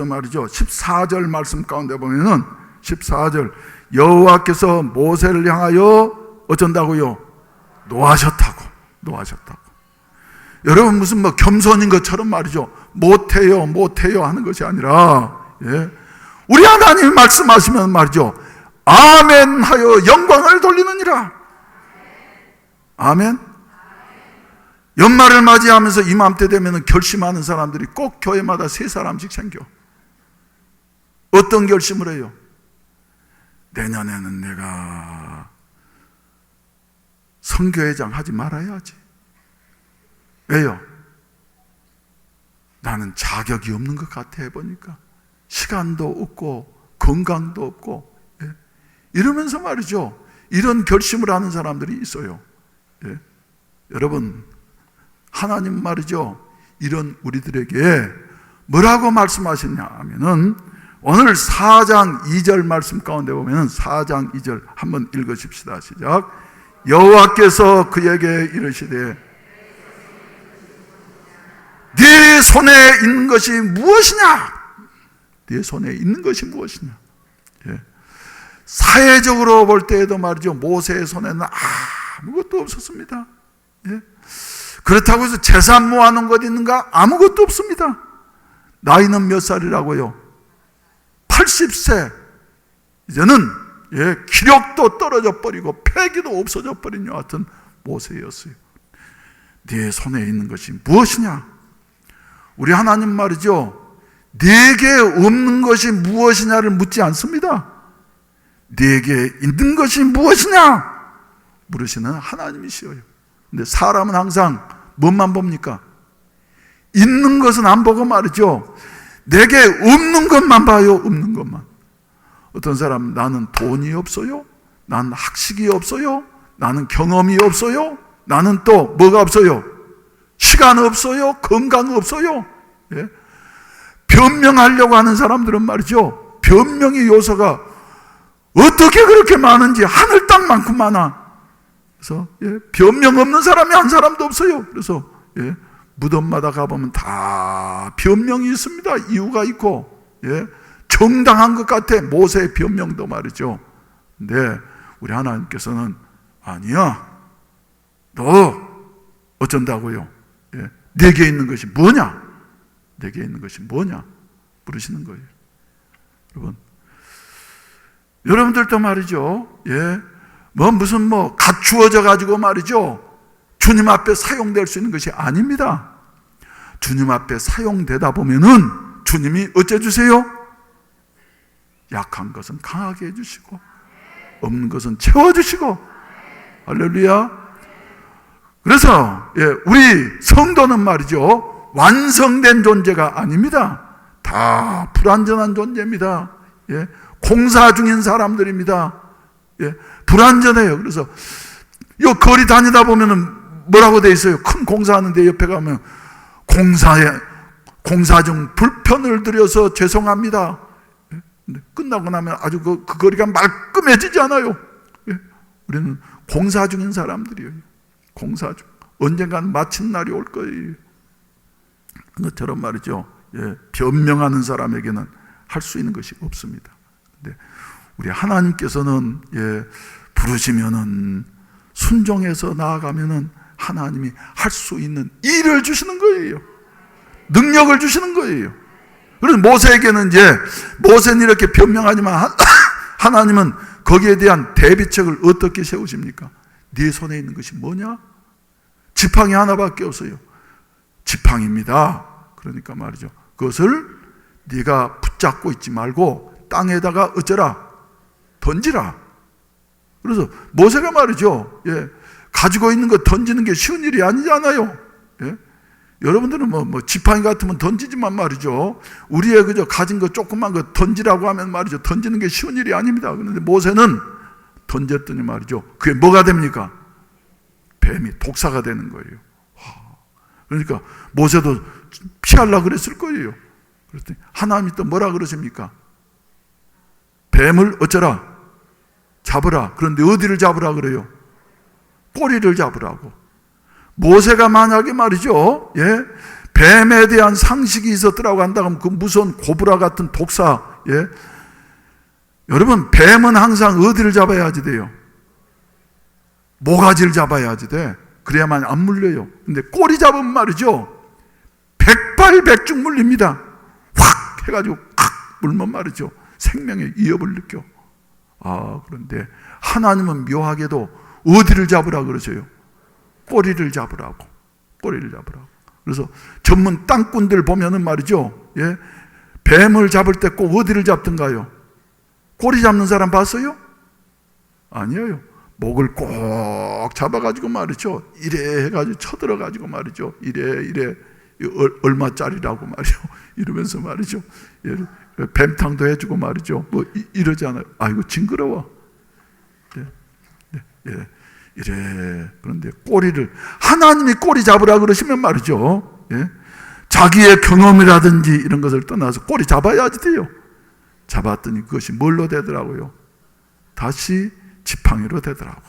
말이죠. 14절 말씀 가운데 보면은 14절 여호와께서 모세를 향하여 어쩐다고요? 노하셨다고. 여러분 무슨 뭐 겸손인 것처럼 말이죠. 못해요 하는 것이 아니라 우리 하나님이 말씀하시면 말이죠. 아멘 하여 영광을 돌리느니라. 아멘. 연말을 맞이하면서 이맘때 되면 결심하는 사람들이 꼭 교회마다 3사람씩 생겨. 어떤 결심을 해요? 내년에는 내가 선교회장 하지 말아야지. 왜요? 나는 자격이 없는 것 같아 해보니까. 시간도 없고 건강도 없고 이러면서 말이죠. 이런 결심을 하는 사람들이 있어요. 여러분 하나님 말이죠. 이런 우리들에게 뭐라고 말씀하셨냐 하면은 오늘 4장 2절 말씀 가운데 보면 4장 2절 한번 읽으십시다. 시작. 여호와께서 그에게 이르시되 네 손에 있는 것이 무엇이냐? 네 손에 있는 것이 무엇이냐? 사회적으로 볼 때에도 말이죠. 모세의 손에는 아무것도 없었습니다. 그렇다고 해서 재산 모아놓은 것 있는가? 아무것도 없습니다. 나이는 몇 살이라고요? 80세. 이제는 기력도 떨어져 버리고 패기도 없어져 버린 여하튼 모세였어요. 네 손에 있는 것이 무엇이냐? 우리 하나님 말이죠. 네게 없는 것이 무엇이냐를 묻지 않습니다. 네게 있는 것이 무엇이냐 물으시는 하나님이시여요. 근데 사람은 항상 뭔만 봅니까? 있는 것은 안 보고 말이죠. 내게 없는 것만 봐요. 없는 것만. 어떤 사람은 나는 돈이 없어요. 나는 학식이 없어요. 나는 경험이 없어요. 나는 또 뭐가 없어요? 시간 없어요. 건강 없어요. 예? 변명하려고 하는 사람들은 말이죠. 변명의 요소가 어떻게 그렇게 많은지 하늘 땅만큼 많아. 그래서 변명 없는 사람이 한 사람도 없어요. 그래서 무덤마다 가보면 다 변명이 있습니다. 이유가 있고 정당한 것 같아. 모세의 변명도 말이죠. 근데 우리 하나님께서는 아니야. 너 어쩐다고요? 내게 있는 것이 뭐냐? 내게 있는 것이 뭐냐? 물으시는 거예요. 여러분들도 말이죠. 무슨 갖추어져 가지고 말이죠. 주님 앞에 사용될 수 있는 것이 아닙니다. 주님 앞에 사용되다 보면은 주님이 어째주세요? 약한 것은 강하게 해주시고 없는 것은 채워주시고. 할렐루야. 그래서 우리 성도는 말이죠, 완성된 존재가 아닙니다. 다 불완전한 존재입니다. 공사 중인 사람들입니다. 불완전해요. 그래서 요 거리 다니다 보면은 뭐라고 돼 있어요? 큰 공사하는데 옆에 가면 공사 중 불편을 드려서 죄송합니다. 근데 끝나고 나면 아주 그 거리가 말끔해지지 않아요. 우리는 공사 중인 사람들이에요. 공사 중. 언젠가는 마친 날이 올 거예요. 그것처럼 말이죠. 변명하는 사람에게는 할 수 있는 것이 없습니다. 근데 우리 하나님께서는 부르시면은 순종해서 나아가면은 하나님이 할 수 있는 일을 주시는 거예요. 능력을 주시는 거예요. 그래서 모세에게는 모세는 이렇게 변명하지만 하나님은 거기에 대한 대비책을 어떻게 세우십니까? 네 손에 있는 것이 뭐냐? 지팡이 하나밖에 없어요. 지팡이입니다. 그러니까 말이죠. 그것을 네가 붙잡고 있지 말고 땅에다가 어쩌라? 던지라. 그래서 모세가 말이죠. 가지고 있는 거 던지는 게 쉬운 일이 아니잖아요. 여러분들은 지팡이 같으면 던지지만 말이죠. 우리의 그저 가진 거 조그만 거 던지라고 하면 말이죠. 던지는 게 쉬운 일이 아닙니다. 그런데 모세는 던졌더니 말이죠. 그게 뭐가 됩니까? 뱀이 독사가 되는 거예요. 그러니까 모세도 피하려고 그랬을 거예요. 그랬더니 하나님이 또 뭐라 그러십니까? 뱀을 어쩌라? 잡으라. 그런데 어디를 잡으라 그래요? 꼬리를 잡으라고. 모세가 만약에 말이죠, 뱀에 대한 상식이 있었더라고 한다고 하면 그 무서운 고브라 같은 독사, 여러분, 뱀은 항상 어디를 잡아야지 돼요? 모가지를 잡아야지 돼. 그래야만 안 물려요. 근데 꼬리 잡으면 말이죠, 백발백중 물립니다. 확 해가지고 확 물면 말이죠, 생명의 위협을 느껴. 그런데 하나님은 묘하게도 어디를 잡으라 그러세요? 꼬리를 잡으라고. 꼬리를 잡으라고. 그래서 전문 땅꾼들 보면은 말이죠, 뱀을 잡을 때 꼭 어디를 잡던가요? 꼬리 잡는 사람 봤어요? 아니에요. 목을 꼭 잡아가지고 말이죠, 이래 해가지고 쳐들어가지고 말이죠, 이래 얼마짜리라고 말이죠, 이러면서 말이죠, 뱀탕도 해주고 말이죠, 이러잖아요. 아이고 징그러워. 이래. 그런데 꼬리를, 하나님이 꼬리 잡으라 그러시면 말이죠, 자기의 경험이라든지 이런 것을 떠나서 꼬리 잡아야지 돼요. 잡았더니 그것이 뭘로 되더라고요? 다시 지팡이로 되더라고.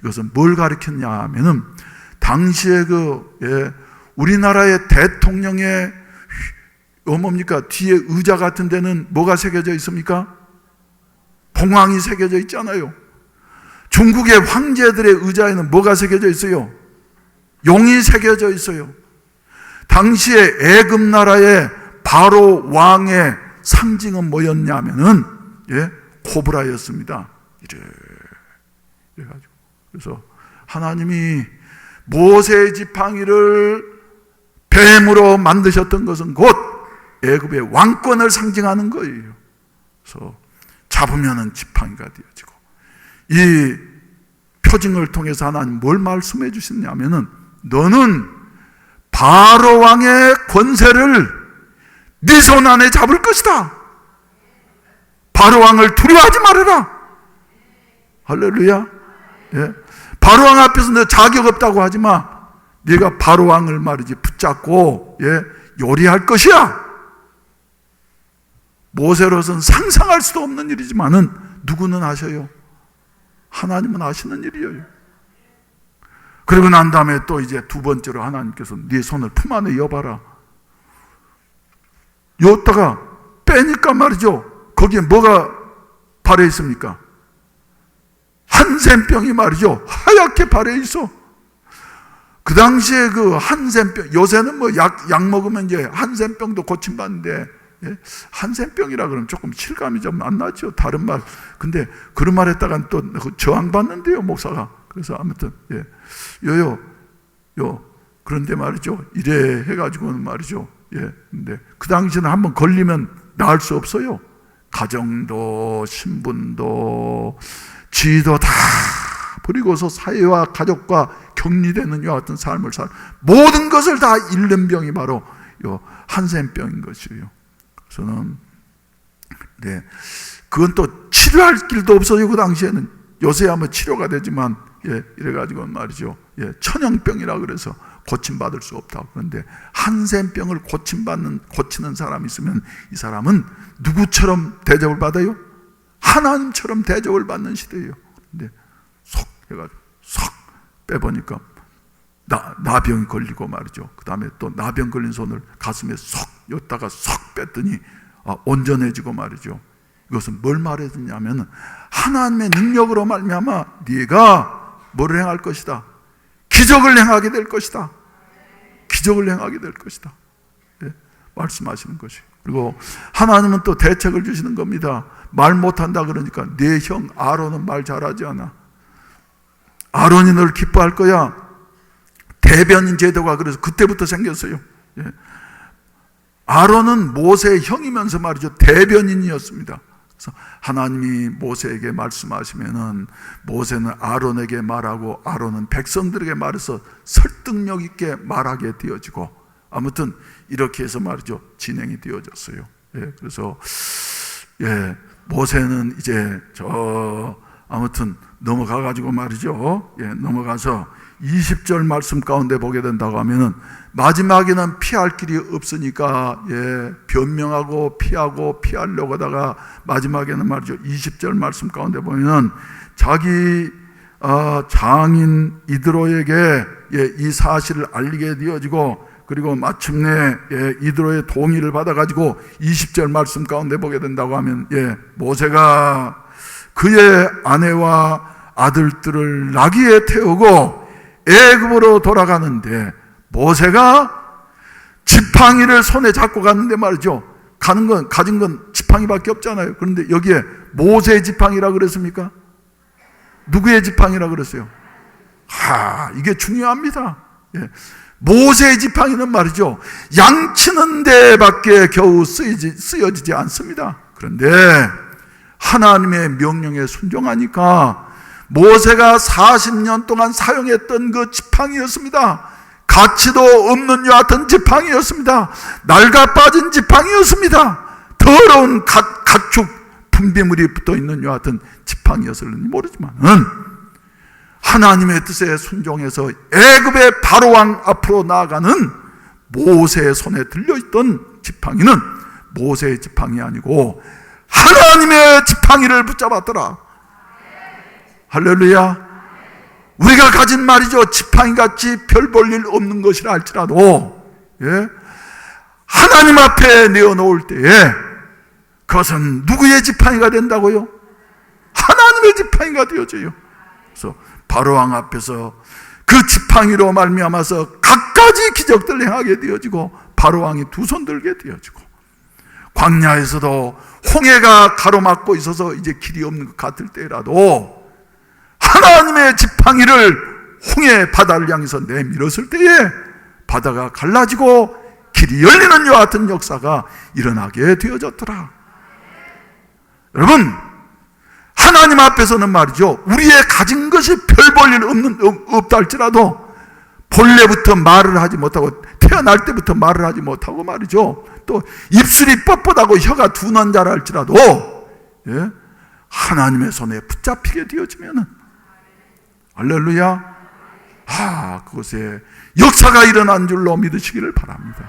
이것은 뭘 가리켰냐 하면은 당시에 우리나라의 대통령의 뭡니까? 뒤에 의자 같은 데는 뭐가 새겨져 있습니까? 봉황이 새겨져 있잖아요. 중국의 황제들의 의자에는 뭐가 새겨져 있어요? 용이 새겨져 있어요. 당시에 애굽 나라의 바로 왕의 상징은 뭐였냐면은 코브라였습니다. 이래가지고. 그래서 하나님이 모세의 지팡이를 뱀으로 만드셨던 것은 곧 애굽의 왕권을 상징하는 거예요. 그래서 잡으면은 지팡이가 되어지고, 이 표징을 통해서 하나님 뭘 말씀해 주셨냐면은 너는 바로 왕의 권세를 네 손 안에 잡을 것이다. 바로 왕을 두려워하지 말아라. 할렐루야. 예. 바로 왕 앞에서 너 자격 없다고 하지 마. 네가 바로 왕을 말이지 붙잡고 요리할 것이야. 모세로서는 상상할 수도 없는 일이지만은 누구는 아셔요? 하나님은 아시는 일이에요. 그리고 난 다음에 또 이제 두 번째로 하나님께서 네 손을 품 안에 여봐라. 여다가 빼니까 말이죠. 거기에 뭐가 발해 있습니까? 한센병이 말이죠. 하얗게 발해 있어. 그 당시에 그 한센병, 요새는 뭐 약 먹으면 이제 한센병도 고침받는데, 한센병이라 그러면 조금 실감이 좀 안 나죠. 다른 말. 근데 그런 말 했다간 또 저항받는데요, 목사가. 그래서 아무튼, 그런데 말이죠. 이래 해가지고는 말이죠. 근데 그 당시에는 한번 걸리면 나을 수 없어요. 가정도, 신분도, 지위도 다 버리고서 사회와 가족과 격리되는 이와 같은 삶을 모든 것을 다 잃는 병이 바로 요 한센병인 것이에요. 저는 그건 또 치료할 길도 없어요. 그 당시에는. 요새야 뭐 치료가 되지만 이래가지고 말이죠. 천형병이라 그래서 고침받을 수 없다고. 그런데 한센병을 고치는 사람이 있으면 이 사람은 누구처럼 대접을 받아요? 하나님처럼 대접을 받는 시대예요. 근데 쏙 해가지고 쏙 빼보니까 나병이 걸리고 말이죠. 그 다음에 또 나병 걸린 손을 가슴에 쏙 였다가 쏙 뺐더니 온전해지고 말이죠. 이것은 뭘 말해주냐면 하나님의 능력으로 말미암아 네가 뭐를 행할 것이다. 기적을 행하게 될 것이다. 기적을 행하게 될 것이다. 말씀하시는 것이. 그리고 하나님은 또 대책을 주시는 겁니다. 말 못한다 그러니까 네 형 아론은 말 잘하지 않아. 아론이 널 기뻐할 거야. 대변인 제도가 그래서 그때부터 생겼어요. 아론은 모세의 형이면서 말이죠. 대변인이었습니다. 그래서 하나님이 모세에게 말씀하시면은 모세는 아론에게 말하고 아론은 백성들에게 말해서 설득력 있게 말하게 되어지고 아무튼 이렇게 해서 말이죠. 진행이 되어졌어요. 그래서 모세는 이제 아무튼 넘어가가지고 말이죠. 넘어가서 20절 말씀 가운데 보게 된다고 하면은 마지막에는 피할 길이 없으니까 변명하고 피하려고 하다가 마지막에는 말이죠. 20절 말씀 가운데 보면은 자기 장인 이드로에게 이 사실을 알리게 되어지고 그리고 마침내 이드로의 동의를 받아가지고 20절 말씀 가운데 보게 된다고 하면 모세가 그의 아내와 아들들을 나귀에 태우고 애굽으로 돌아가는데 모세가 지팡이를 손에 잡고 갔는데 말이죠. 가진 건 지팡이밖에 없잖아요. 그런데 여기에 모세의 지팡이라 그랬습니까? 누구의 지팡이라 그랬어요? 이게 중요합니다. 모세의 지팡이는 말이죠. 양치는 데밖에 겨우 쓰여지지 않습니다. 그런데 하나님의 명령에 순종하니까 모세가 40년 동안 사용했던 그 지팡이였습니다. 가치도 없는 여하튼 지팡이였습니다. 낡아 빠진 지팡이였습니다. 더러운 가축 분비물이 붙어있는 여하튼 지팡이였을지 모르지만은 하나님의 뜻에 순종해서 애굽의 바로왕 앞으로 나아가는 모세의 손에 들려있던 지팡이는 모세의 지팡이 아니고 하나님의 지팡이를 붙잡았더라. 할렐루야. 우리가 가진 말이죠. 지팡이같이 별 볼 일 없는 것이라 할지라도 하나님 앞에 내어놓을 때에 그것은 누구의 지팡이가 된다고요? 하나님의 지팡이가 되어져요. 그래서 바로왕 앞에서 그 지팡이로 말미암아서 갖가지 기적들 행하게 되어지고 바로왕이 두 손 들게 되어지고 광야에서도 홍해가 가로막고 있어서 이제 길이 없는 것 같을 때라도 하나님의 지팡이를 홍해 바다를 향해서 내밀었을 때에 바다가 갈라지고 길이 열리는 이와 같은 역사가 일어나게 되어졌더라. 여러분, 하나님 앞에서는 말이죠, 우리의 가진 것이 별 볼 일 없다 할지라도 본래부터 말을 하지 못하고 태어날 때부터 말을 하지 못하고 말이죠. 또 입술이 뻣뻣하고 혀가 둔한 자라 할지라도 예? 하나님의 손에 붙잡히게 되어지면은 할렐루야. 그곳에 역사가 일어난 줄로 믿으시기를 바랍니다.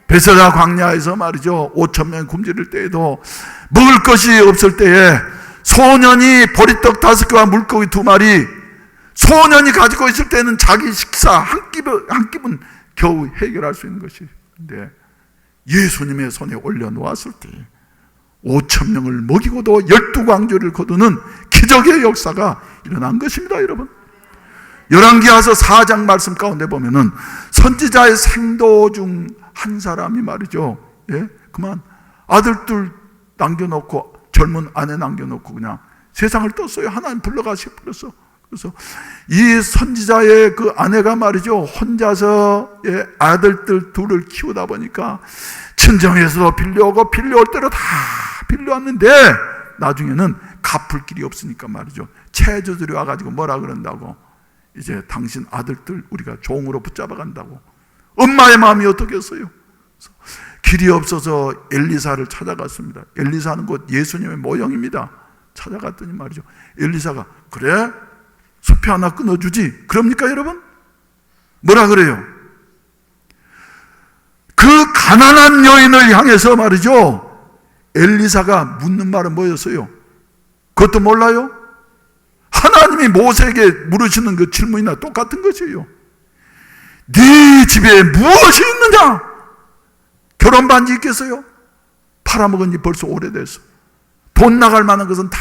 베세다 광야에서 말이죠, 5,000명 굶주릴 때에도 먹을 것이 없을 때에 소년이 보리떡 5개와 물고기 2마리, 소년이 가지고 있을 때는 자기 식사 한 끼분 겨우 해결할 수 있는 것인데 예수님의 손에 올려놓았을 때 5,000명을 먹이고도 12광주를 거두는 기적의 역사가 일어난 것입니다. 여러분, 열왕기하서 4장 말씀 가운데 보면은 선지자의 생도 중 한 사람이 말이죠, 예? 그만 아들 둘 남겨놓고 젊은 아내 남겨놓고 그냥 세상을 떴어요. 하나님 불러가시 버렸어. 그래서 이 선지자의 그 아내가 말이죠, 혼자서 아들들 둘을 키우다 보니까 친정에서도 빌려오고 빌려올 대로 다 빌려왔는데 나중에는 갚을 길이 없으니까 말이죠, 채주들이 와가지고 뭐라 그런다고, 이제 당신 아들들 우리가 종으로 붙잡아 간다고. 엄마의 마음이 어떻겠어요? 길이 없어서 엘리사를 찾아갔습니다. 엘리사는 곧 예수님의 모형입니다. 찾아갔더니 말이죠, 엘리사가 그래? 숲에 하나 끊어주지. 그럽니까 여러분? 뭐라 그래요? 그 가난한 여인을 향해서 말이죠, 엘리사가 묻는 말은 뭐였어요? 그것도 몰라요? 하나님이 모세에게 물으시는 그 질문이나 똑같은 것이에요. 네 집에 무엇이 있느냐? 결혼 반지 있겠어요? 팔아먹은 지 벌써 오래됐어. 돈 나갈 만한 것은 다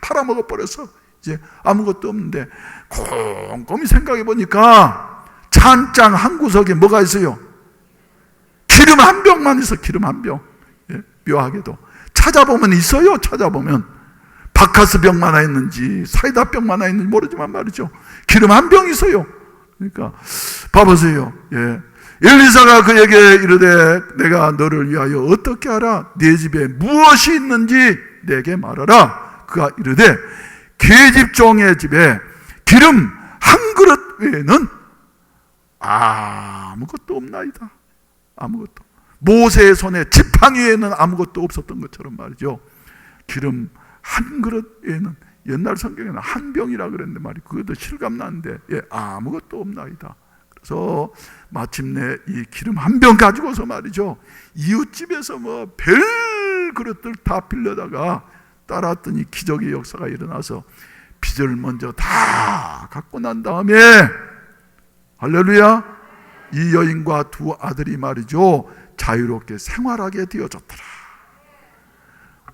팔아먹어 버렸어. 이제 아무것도 없는데 곰곰이 생각해 보니까 찬장 한 구석에 뭐가 있어요? 기름 한 병만 있어. 기름 한 병. 예? 묘하게도 찾아보면 있어요. 찾아보면 바카스 병만 하나 있는지 사이다 병만 하나 있는지 모르지만 말이죠, 기름 한 병 있어요. 그러니까 봐보세요. 예. 엘리사가 그에게 이르되 내가 너를 위하여 어떻게 하라? 네 집에 무엇이 있는지 내게 말하라. 그가 이르되 계집종의 집에 기름 한 그릇 외에는 아무것도 없나이다. 아무것도. 모세의 손에 지팡이 외에는 아무것도 없었던 것처럼 말이죠, 기름 한 그릇 외에는, 옛날 성경에는 한 병이라 그랬는데 말이 그것도 실감나는데 아무것도 없나이다. 그래서 마침내 이 기름 한 병 가지고서 말이죠, 이웃집에서 뭐 별 그릇들 다 빌려다가 따랐더니 기적의 역사가 일어나서 빚을 먼저 다 갚고 난 다음에 할렐루야, 이 여인과 두 아들이 말이죠, 자유롭게 생활하게 되어졌더라.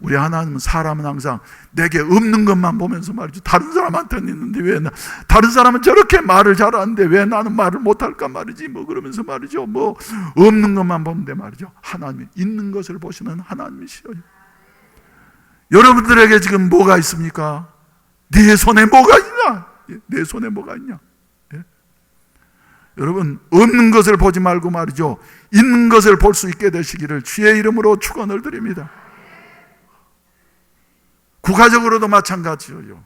우리 하나님은 사람은 항상 내게 없는 것만 보면서 말이죠, 다른 사람한테는 있는데 왜 다른 사람은 저렇게 말을 잘하는데 왜 나는 말을 못할까 말이지, 뭐 그러면서 말이죠, 뭐 없는 것만 보는데 말이죠, 하나님이 있는 것을 보시는 하나님이시죠. 여러분들에게 지금 뭐가 있습니까? 네 손에 뭐가 있냐? 내 손에 뭐가 있냐? 예? 여러분, 없는 것을 보지 말고 말이죠, 있는 것을 볼 수 있게 되시기를 주의 이름으로 축원을 드립니다. 국가적으로도 마찬가지예요.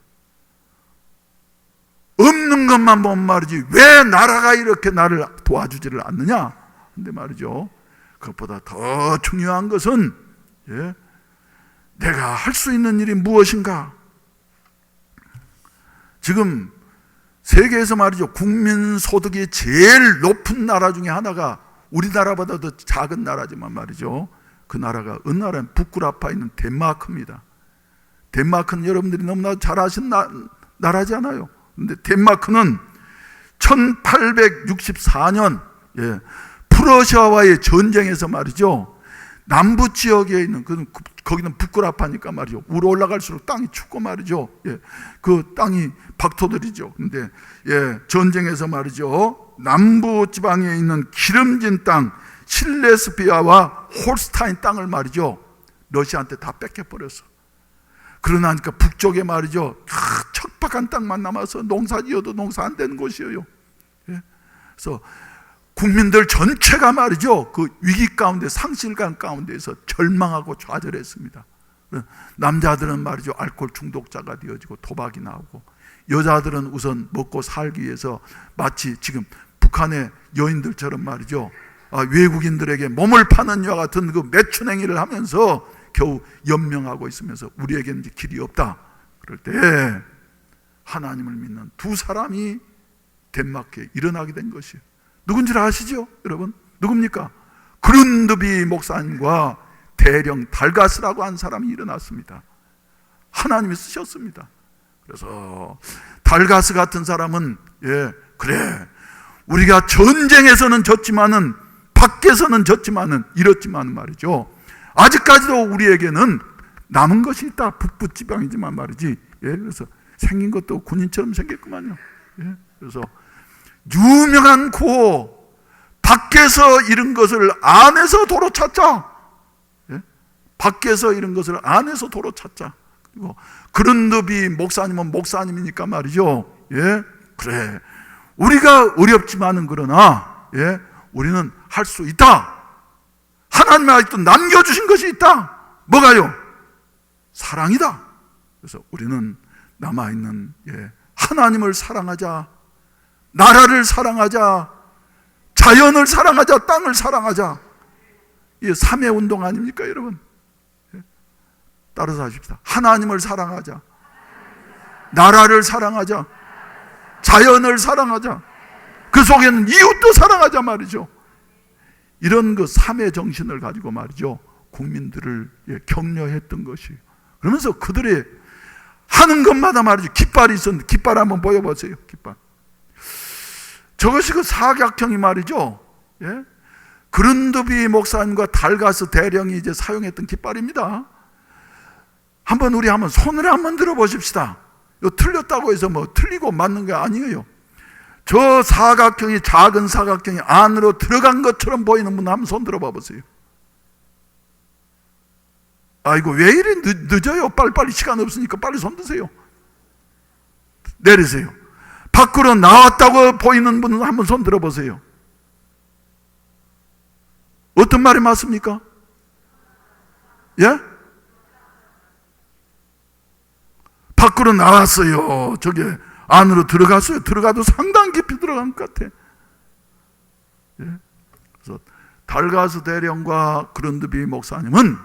없는 것만 보면 말이지 왜 나라가 이렇게 나를 도와주지를 않느냐? 근데 말이죠, 그것보다 더 중요한 것은 내가 할 수 있는 일이 무엇인가? 지금 세계에서 말이죠, 국민 소득이 제일 높은 나라 중에 하나가 우리나라보다도 작은 나라지만 말이죠, 그 나라가 어느 나라는 북구라파에 있는 덴마크입니다. 덴마크는 여러분들이 너무나 잘 아시는 나라지 않아요? 근데 덴마크는 1864년 프러시아와의 전쟁에서 말이죠, 남부 지역에 있는 거기는 북구라파니까 말이죠, 위로 올라갈수록 땅이 춥고 말이죠, 그 땅이 박토들이죠. 근데 전쟁에서 말이죠, 남부 지방에 있는 기름진 땅 실레스피아와 홀스타인 땅을 말이죠, 러시아한테 다 뺏겨버렸어. 그러나니까 북쪽에 말이죠, 척박한 땅만 남아서 농사 지어도 농사 안 되는 곳이에요. 그래서 국민들 전체가 말이죠, 그 위기 가운데, 상실감 가운데에서 절망하고 좌절했습니다. 남자들은 말이죠, 알코올 중독자가 되어지고 도박이 나오고, 여자들은 우선 먹고 살기 위해서 마치 지금 북한의 여인들처럼 말이죠. 외국인들에게 몸을 파는 이와 같은 그 매춘행위를 하면서 겨우 연명하고 있으면서 우리에게는 이제 길이 없다. 그럴 때 하나님을 믿는 두 사람이 덴마크에 일어나게 된 것이에요. 누군지 아시죠? 여러분 누굽니까? 그룬드비 목사님과 대령 달가스라고 한 사람이 일어났습니다. 하나님이 쓰셨습니다. 그래서 달가스 같은 사람은 그래 우리가 전쟁에서는 졌지만은 밖에서는 졌지만은 이렇지만 말이죠, 아직까지도 우리에게는 남은 것이 있다. 북부 지방이지만 말이지. 그래서 생긴 것도 군인처럼 생겼구만요. 그래서 유명한 구호, 밖에서 잃은 것을 안에서 도로 찾자. 밖에서 잃은 것을 안에서 도로 찾자. 그리고 그룬드비 목사님은 목사님이니까 말이죠. 그래 우리가 어렵지만은 그러나 우리는 할 수 있다. 하나님이 아직도 남겨주신 것이 있다. 뭐가요? 사랑이다. 그래서 우리는 남아있는 하나님을 사랑하자, 나라를 사랑하자, 자연을 사랑하자, 땅을 사랑하자. 이게 3회 운동 아닙니까 여러분? 따라서 하십시다. 하나님을 사랑하자, 나라를 사랑하자, 자연을 사랑하자, 그 속에는 이웃도 사랑하자 말이죠. 이런 그 3회 정신을 가지고 말이죠, 국민들을 격려했던 것이에요. 그러면서 그들의 하는 것마다 말이죠, 깃발이 있었는데, 깃발 한번 보여보세요. 깃발. 저것이 그 사각형이 말이죠, 그룬드비 목사님과 달가스 대령이 이제 사용했던 깃발입니다. 우리 한번 손을 한번 들어보십시다. 틀렸다고 해서 뭐 틀리고 맞는 게 아니에요. 저 사각형이, 작은 사각형이 안으로 들어간 것처럼 보이는 분 한번 손 들어봐 보세요. 아이고 왜 이래 늦어요. 빨리빨리 시간 없으니까 빨리 손 드세요. 내리세요. 밖으로 나왔다고 보이는 분은 한번 손 들어보세요. 어떤 말이 맞습니까? 밖으로 나왔어요. 저게 안으로 들어갔어요. 들어가도 상당히 깊이 들어간 것 같아. 그래서 달가스 대령과 그룬드비 목사님은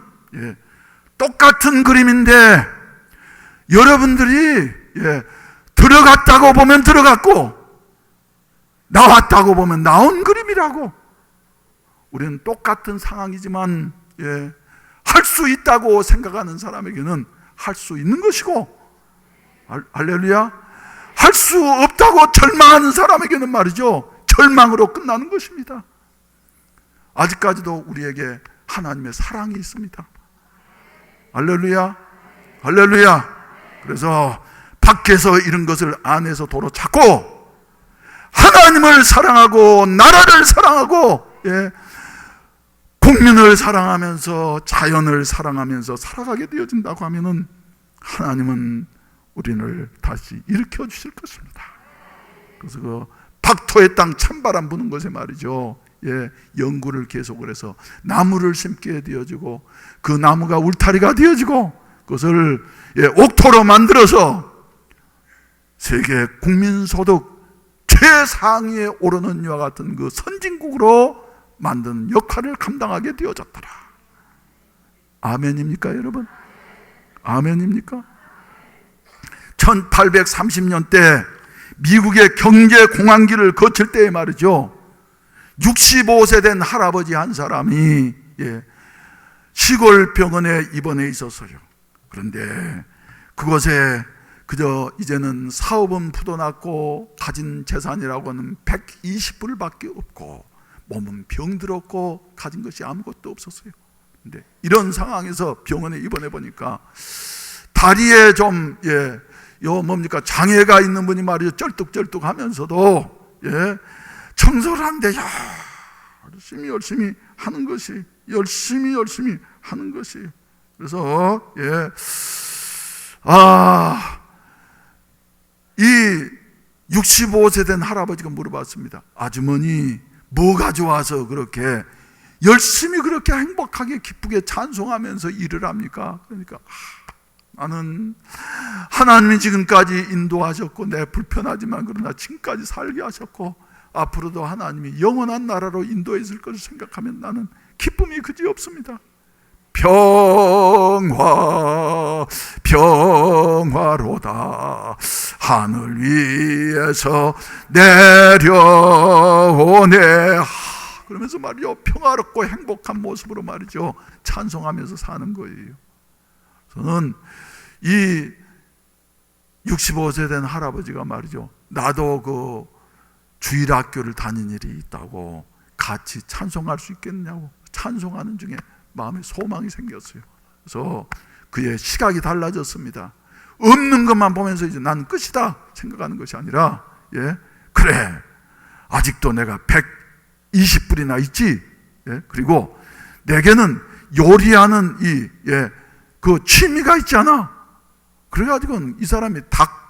똑같은 그림인데 여러분들이 들어갔다고 보면 들어갔고 나왔다고 보면 나온 그림이라고. 우리는 똑같은 상황이지만 할 수 있다고 생각하는 사람에게는 할 수 있는 것이고, 할렐루야, 할 수 없다고 절망하는 사람에게는 말이죠, 절망으로 끝나는 것입니다. 아직까지도 우리에게 하나님의 사랑이 있습니다. 할렐루야, 할렐루야. 그래서 밖에서 이런 것을 안에서 도로 찾고 하나님을 사랑하고 나라를 사랑하고 국민을 사랑하면서 자연을 사랑하면서 살아가게 되어진다고 하면은 하나님은 우리를 다시 일으켜 주실 것입니다. 그래서 그 박토의 땅 찬바람 부는 것에 말이죠, 연구를 계속을 해서 나무를 심게 되어지고 그 나무가 울타리가 되어지고 그것을 옥토로 만들어서 세계 국민소득 최상위에 오르는 이와 같은 그 선진국으로 만드는 역할을 감당하게 되어졌더라. 아멘입니까 여러분? 아멘입니까? 1830년 때 미국의 경제 공황기를 거칠 때에 말이죠, 65세 된 할아버지 한 사람이 시골 병원에 입원해 있었어요. 그런데 그곳에 그저 이제는 사업은 부도났고 가진 재산이라고는 120불밖에 없고 몸은 병들었고 가진 것이 아무것도 없었어요. 근데 이런 상황에서 병원에 입원해 보니까 다리에 좀 장애가 있는 분이 말이죠, 쩔뚝쩔뚝 하면서도 청소를 하는데 열심히 하는 것이, 열심히 하는 것이. 그래서 이 65세 된 할아버지가 물어봤습니다. 아주머니 뭐 가져와서 그렇게 열심히 그렇게 행복하게 기쁘게 찬송하면서 일을 합니까? 그러니까 나는 하나님이 지금까지 인도하셨고 내 불편하지만 그러나 지금까지 살게 하셨고 앞으로도 하나님이 영원한 나라로 인도해 있을 것을 생각하면 나는 기쁨이 그지없습니다. 평화로다 하늘 위에서 내려오네. 그러면서 말이죠, 평화롭고 행복한 모습으로 말이죠, 찬송하면서 사는 거예요. 저는 이 65세 된 할아버지가 말이죠, 나도 그 주일학교를 다닌 일이 있다고 같이 찬송할 수 있겠냐고, 찬송하는 중에 마음에 소망이 생겼어요. 그래서 그의 시각이 달라졌습니다. 없는 것만 보면서 이제 난 끝이다 생각하는 것이 아니라, 그래, 아직도 내가 120불이나 있지. 그리고 내게는 요리하는 그 취미가 있잖아. 그래가지고 이 사람이 닭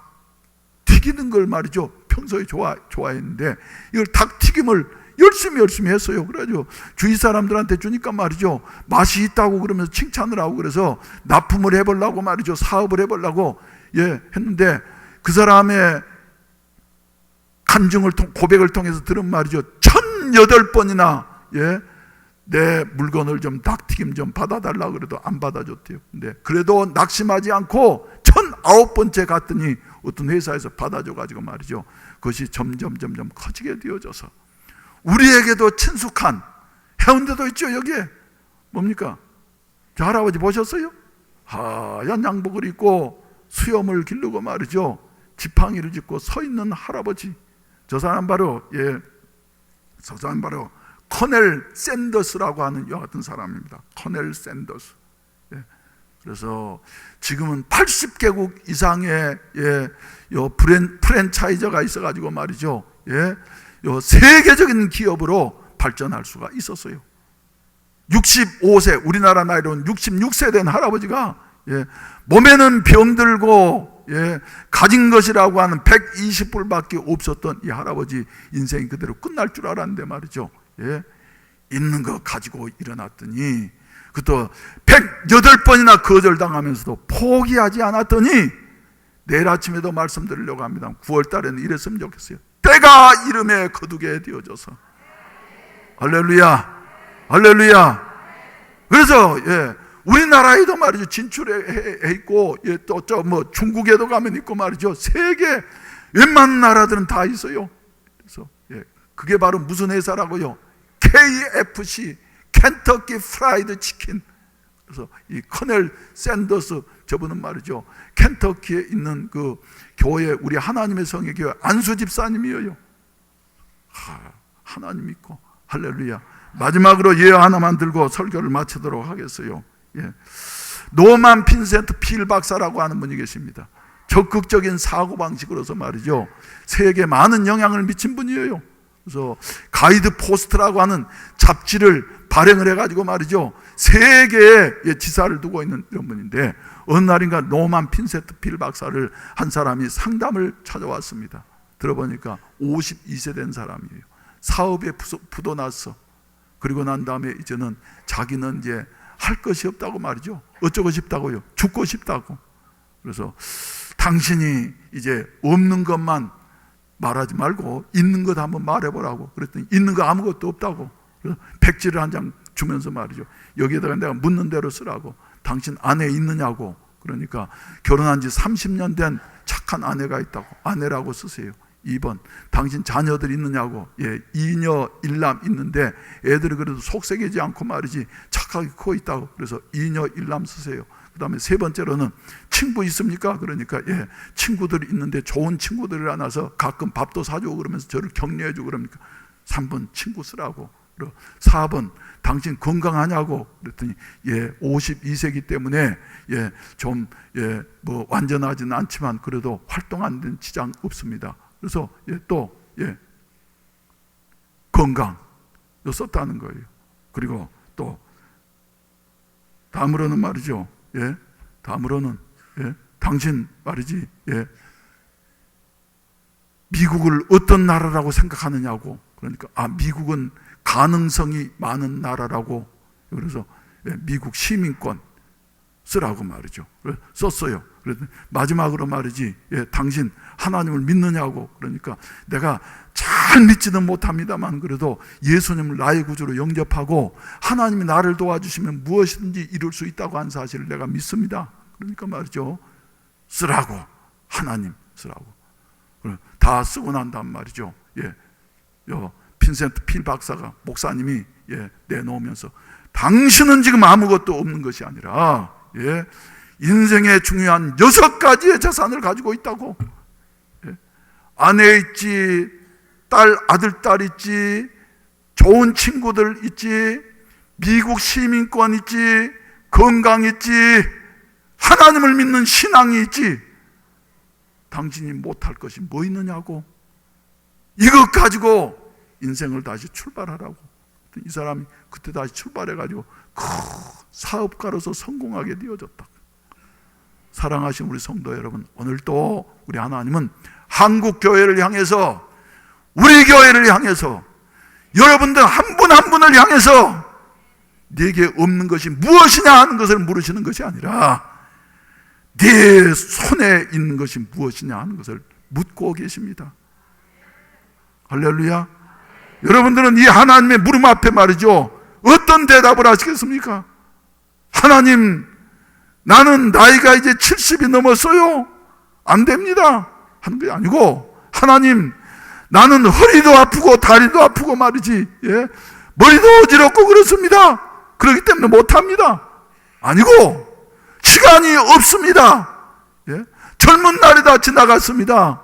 튀기는 걸 말이죠, 평소에 좋아했는데 이걸 닭 튀김을 열심히 했어요. 그래가지고 주위 사람들한테 주니까 말이죠, 맛이 있다고 그러면서 칭찬을 하고, 그래서 납품을 해보려고 말이죠, 사업을 해보려고 했는데, 그 사람의 간증을 고백을 통해서 들은 말이죠, 1008번이나 내 물건을 좀 닭튀김 좀 받아달라고 그래도 안 받아줬대요. 근데 그래도 낙심하지 않고 1009번째 갔더니 어떤 회사에서 받아줘가지고 말이죠, 그것이 점점 커지게 되어져서 우리에게도 친숙한 해운대도 있죠. 여기에 뭡니까? 저 할아버지 보셨어요? 하얀 양복을 입고 수염을 기르고 말이죠, 지팡이를 짚고 서 있는 할아버지. 저 사람 바로 커넬 샌더스라고 하는 이 같은 사람입니다. 커넬 샌더스. 그래서 지금은 80개국 이상의 프랜차이저가 있어가지고 말이죠, 세계적인 기업으로 발전할 수가 있었어요. 65세, 우리나라 나이로는 66세 된 할아버지가 몸에는 병들고 가진 것이라고 하는 120불밖에 없었던 이 할아버지 인생이 그대로 끝날 줄 알았는데 말이죠, 있는 거 가지고 일어났더니, 그것도 108번이나 거절당하면서도 포기하지 않았더니, 내일 아침에도 말씀드리려고 합니다. 9월 달에는 이랬으면 좋겠어요. 때가 이름에 거두게 되어져서. 할렐루야, 할렐루야. 그래서 우리나라에도 말이죠, 진출해 있고, 또 중국에도 가면 있고 말이죠, 세계 웬만한 나라들은 다 있어요. 그래서 그게 바로 무슨 회사라고요? KFC, 켄터키 프라이드 치킨. 그래서 이 커넬 샌더스 저분은 말이죠, 켄터키에 있는 그 교회, 우리 하나님의 성의 교회 안수 집사님이에요. 하나님 믿고, 할렐루야. 마지막으로 하나만 들고 설교를 마치도록 하겠어요. 노만 빈센트 필 박사라고 하는 분이 계십니다. 적극적인 사고방식으로서 말이죠, 세계에 많은 영향을 미친 분이에요. 그래서 가이드 포스트라고 하는 잡지를 발행을 해가지고 말이죠, 세계에 지사를 두고 있는 이런 분인데, 어느 날인가 노만 빈센트 필 박사를 한 사람이 상담을 찾아왔습니다. 들어보니까 52세 된 사람이에요. 사업에 부도났어. 그리고 난 다음에 이제는 자기는 이제 할 것이 없다고 말이죠. 어쩌고 싶다고요? 죽고 싶다고. 그래서 당신이 이제 없는 것만 말하지 말고 있는 것 한번 말해보라고. 그랬더니 있는 거 아무것도 없다고. 그래서 백지를 한 장 주면서 말이죠, 여기에다가 내가 묻는 대로 쓰라고. 당신 아내 있느냐고. 그러니까 결혼한 지 30년 된 착한 아내가 있다고. 아내라고 쓰세요. 2번, 당신 자녀들 있느냐고. 2녀 1남 있는데 애들이 그래도 속썩이지 않고 말이지 착하게 크고 있다고. 그래서 2녀 1남 쓰세요. 그 다음에 세 번째로는 친구 있습니까? 그러니까 친구들이 있는데 좋은 친구들이 나서 가끔 밥도 사주고 그러면서 저를 격려해주고 그러니까 3번 친구 쓰라고. 그리고 4번 당신 건강하냐고. 그랬더니 52세기 때문에 좀 뭐 완전하지는 않지만 그래도 활동하는 데는 지장 없습니다. 그래서 또 건강 썼다는 거예요. 그리고 또 다음으로는 말이죠, 다음으로는 당신 말이지 미국을 어떤 나라라고 생각하느냐고. 그러니까 미국은 가능성이 많은 나라라고. 그래서 미국 시민권 쓰라고 말이죠. 썼어요. 그래서 마지막으로 말이지, 당신 하나님을 믿느냐고. 그러니까 내가 잘 잘 믿지는 못합니다만 그래도 예수님을 나의 구주로 영접하고 하나님이 나를 도와주시면 무엇이든지 이룰 수 있다고 한 사실을 내가 믿습니다. 그러니까 말이죠, 쓰라고, 하나님 쓰라고. 다 쓰고 난 다음 말이죠, 빈센트 필 박사가, 목사님이 내놓으면서 당신은 지금 아무것도 없는 것이 아니라 인생의 중요한 6가지의 재산을 가지고 있다고. 아내 있지, 아들, 딸 있지, 좋은 친구들 있지, 미국 시민권 있지, 건강 있지, 하나님을 믿는 신앙이 있지. 당신이 못할 것이 뭐 있느냐고. 이것 가지고 인생을 다시 출발하라고. 이 사람이 그때 다시 출발해가지고 사업가로서 성공하게 되어졌다. 사랑하신 우리 성도 여러분, 오늘도 우리 하나님은 한국 교회를 향해서, 우리 교회를 향해서, 여러분들 한 분 한 분을 향해서 네게 없는 것이 무엇이냐 하는 것을 물으시는 것이 아니라 네 손에 있는 것이 무엇이냐 하는 것을 묻고 계십니다. 할렐루야. 여러분들은 이 하나님의 물음 앞에 말이죠, 어떤 대답을 하시겠습니까? 하나님, 나는 나이가 이제 70이 넘었어요. 안 됩니다 하는 게 아니고, 하나님, 나는 허리도 아프고 다리도 아프고 말이지, 머리도 어지럽고 그렇습니다. 그렇기 때문에 못합니다. 아니고, 시간이 없습니다. 젊은 날이 다 지나갔습니다.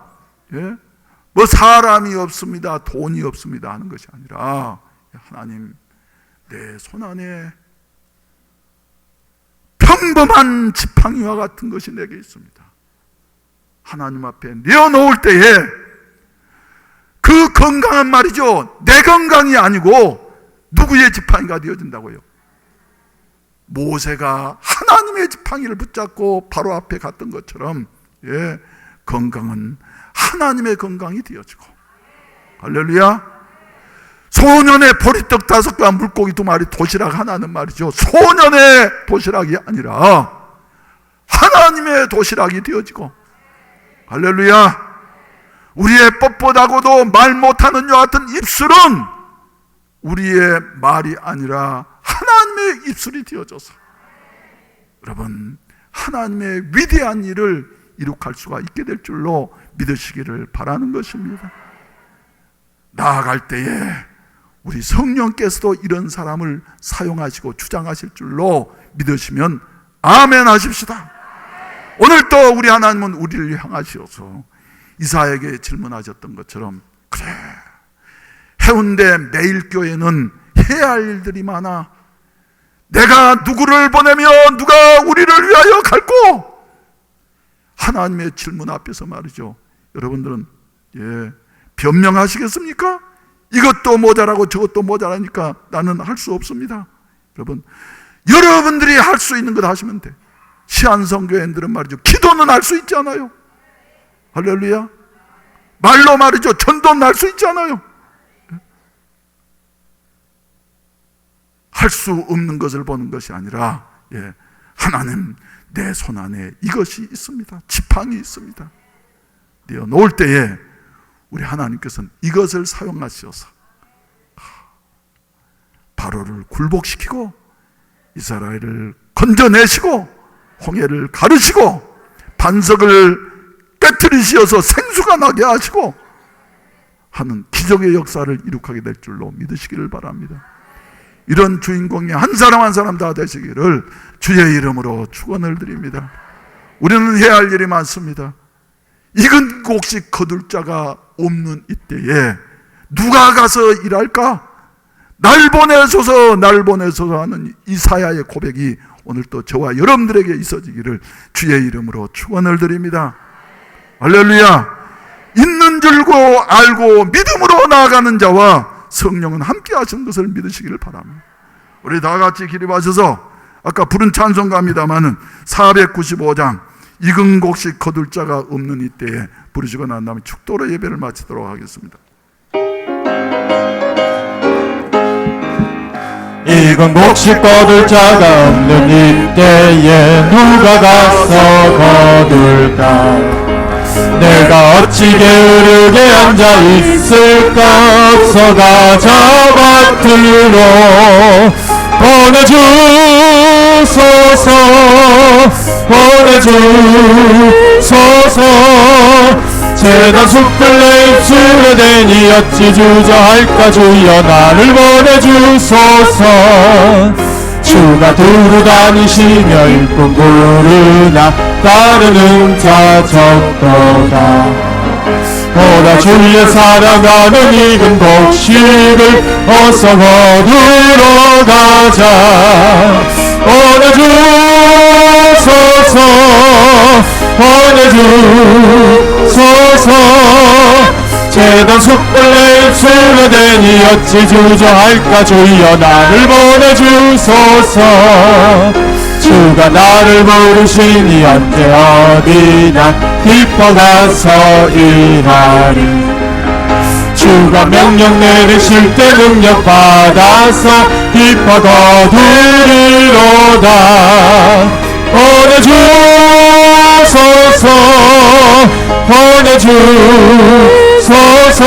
뭐 사람이 없습니다, 돈이 없습니다 하는 것이 아니라, 하나님, 내 손 안에 평범한 지팡이와 같은 것이 내게 있습니다. 하나님 앞에 내어놓을 때에 그 건강한 말이죠, 내 건강이 아니고 누구의 지팡이가 되어진다고요? 모세가 하나님의 지팡이를 붙잡고 바로 앞에 갔던 것처럼 건강은 하나님의 건강이 되어지고. 할렐루야. 소년의 보리떡 5개와 물고기 2마리 도시락 하나는 말이죠, 소년의 도시락이 아니라 하나님의 도시락이 되어지고. 할렐루야. 우리의 뻣뻣하고도 말 못하는 여 같은 입술은 우리의 말이 아니라 하나님의 입술이 되어져서, 여러분, 하나님의 위대한 일을 이룩할 수가 있게 될 줄로 믿으시기를 바라는 것입니다. 나아갈 때에 우리 성령께서도 이런 사람을 사용하시고 주장하실 줄로 믿으시면 아멘 하십시다. 오늘도 우리 하나님은 우리를 향하시어서 이사야에게 질문하셨던 것처럼, 그래, 해운대 매일교회는 해야 할 일들이 많아. 내가 누구를 보내면 누가 우리를 위하여 갈고? 하나님의 질문 앞에서 말이죠, 여러분들은 변명하시겠습니까? 이것도 모자라고 저것도 모자라니까 나는 할 수 없습니다. 여러분들이 할 수 있는 것 하시면 돼. 시한성교회인들은 말이죠, 기도는 할 수 있잖아요. 할렐루야. 말로 말이죠, 전도는 할 수 있잖아요. 할 수 없는 것을 보는 것이 아니라, 하나님, 내 손 안에 이것이 있습니다. 지팡이 있습니다. 내어 놓을 때에 우리 하나님께서는 이것을 사용하셔서 바로를 굴복시키고 이스라엘을 건져내시고 홍해를 가르시고 반석을 깨트리시어서 생수가 나게 하시고 하는 기적의 역사를 이룩하게 될 줄로 믿으시기를 바랍니다. 이런 주인공이 한 사람 한 사람 다 되시기를 주의 이름으로 축원을 드립니다. 우리는 해야 할 일이 많습니다. 익은 곡식 거둘 자가 없는 이때에 누가 가서 일할까? 날 보내소서, 날 보내소서 하는 이사야의 고백이 오늘 또 저와 여러분들에게 있어지기를 주의 이름으로 축원을 드립니다. 할렐루야. 있는 줄고 알고 믿음으로 나아가는 자와 성령은 함께 하시는 것을 믿으시기를 바랍니다. 우리 다 같이 기립하셔서 아까 부른 찬송가입니다마는 495장 익은 곡식 거둘 자가 없는 이때에 부르시고 난 다음에 축도로 예배를 마치도록 하겠습니다. 익은 곡식 거둘 자가 없는 이때에 누가 가서 거둘까? 내가 어찌 게으르게 앉아 있을까. 없어가 저 밭으로 보내주소서. 보내주소서. 재단 숯불 내 입술에 대니 어찌 주저할까. 주여 나를 보내주소서. 주가 두루 다니시며 일꾼 부르나 따르는 자 적도다. 보다 주의 살아가는 익은 곡식을 어서 거두러 가자. 보내주소서. 보내주소서. 재단 숯불 내 입술에 대니 어찌 주저할까. 주여 나를 보내주소서. 주가 나를 부르시니 언제 어디나 깊어가서 일하리. 주가 명령 내리실 때 능력 받아서 깊어 거두리로다. 보내주소서. 보내주소서.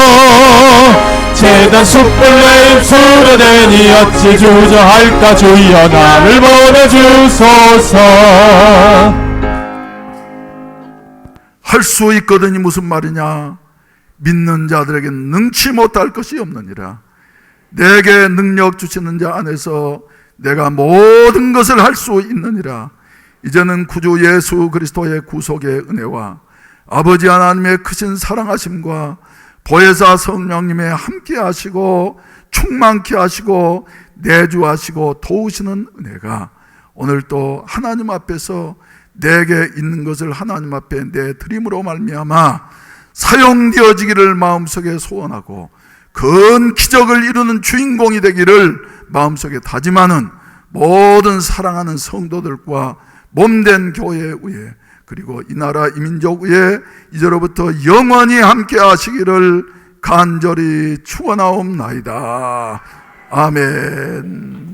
재단 숯불 내 입술에 대니 어찌 주저할까. 주여 나를 보내주소서. 할 수 있거든이 무슨 말이냐. 믿는 자들에게 능치 못할 것이 없느니라. 내게 능력 주시는 자 안에서 내가 모든 것을 할 수 있느니라. 이제는 구주 예수 그리스도의 구속의 은혜와 아버지 하나님의 크신 사랑하심과 보혜사 성령님의 함께 하시고 충만케 하시고 내주하시고 도우시는 은혜가 오늘 또 하나님 앞에서 내게 있는 것을 하나님 앞에 내드림으로 말미암아 사용되어지기를 마음속에 소원하고 큰 기적을 이루는 주인공이 되기를 마음속에 다짐하는 모든 사랑하는 성도들과 몸된 교회 위에 그리고 이 나라 이 민족 위에 이제로부터 영원히 함께 하시기를 간절히 축원하옵나이다. 아멘.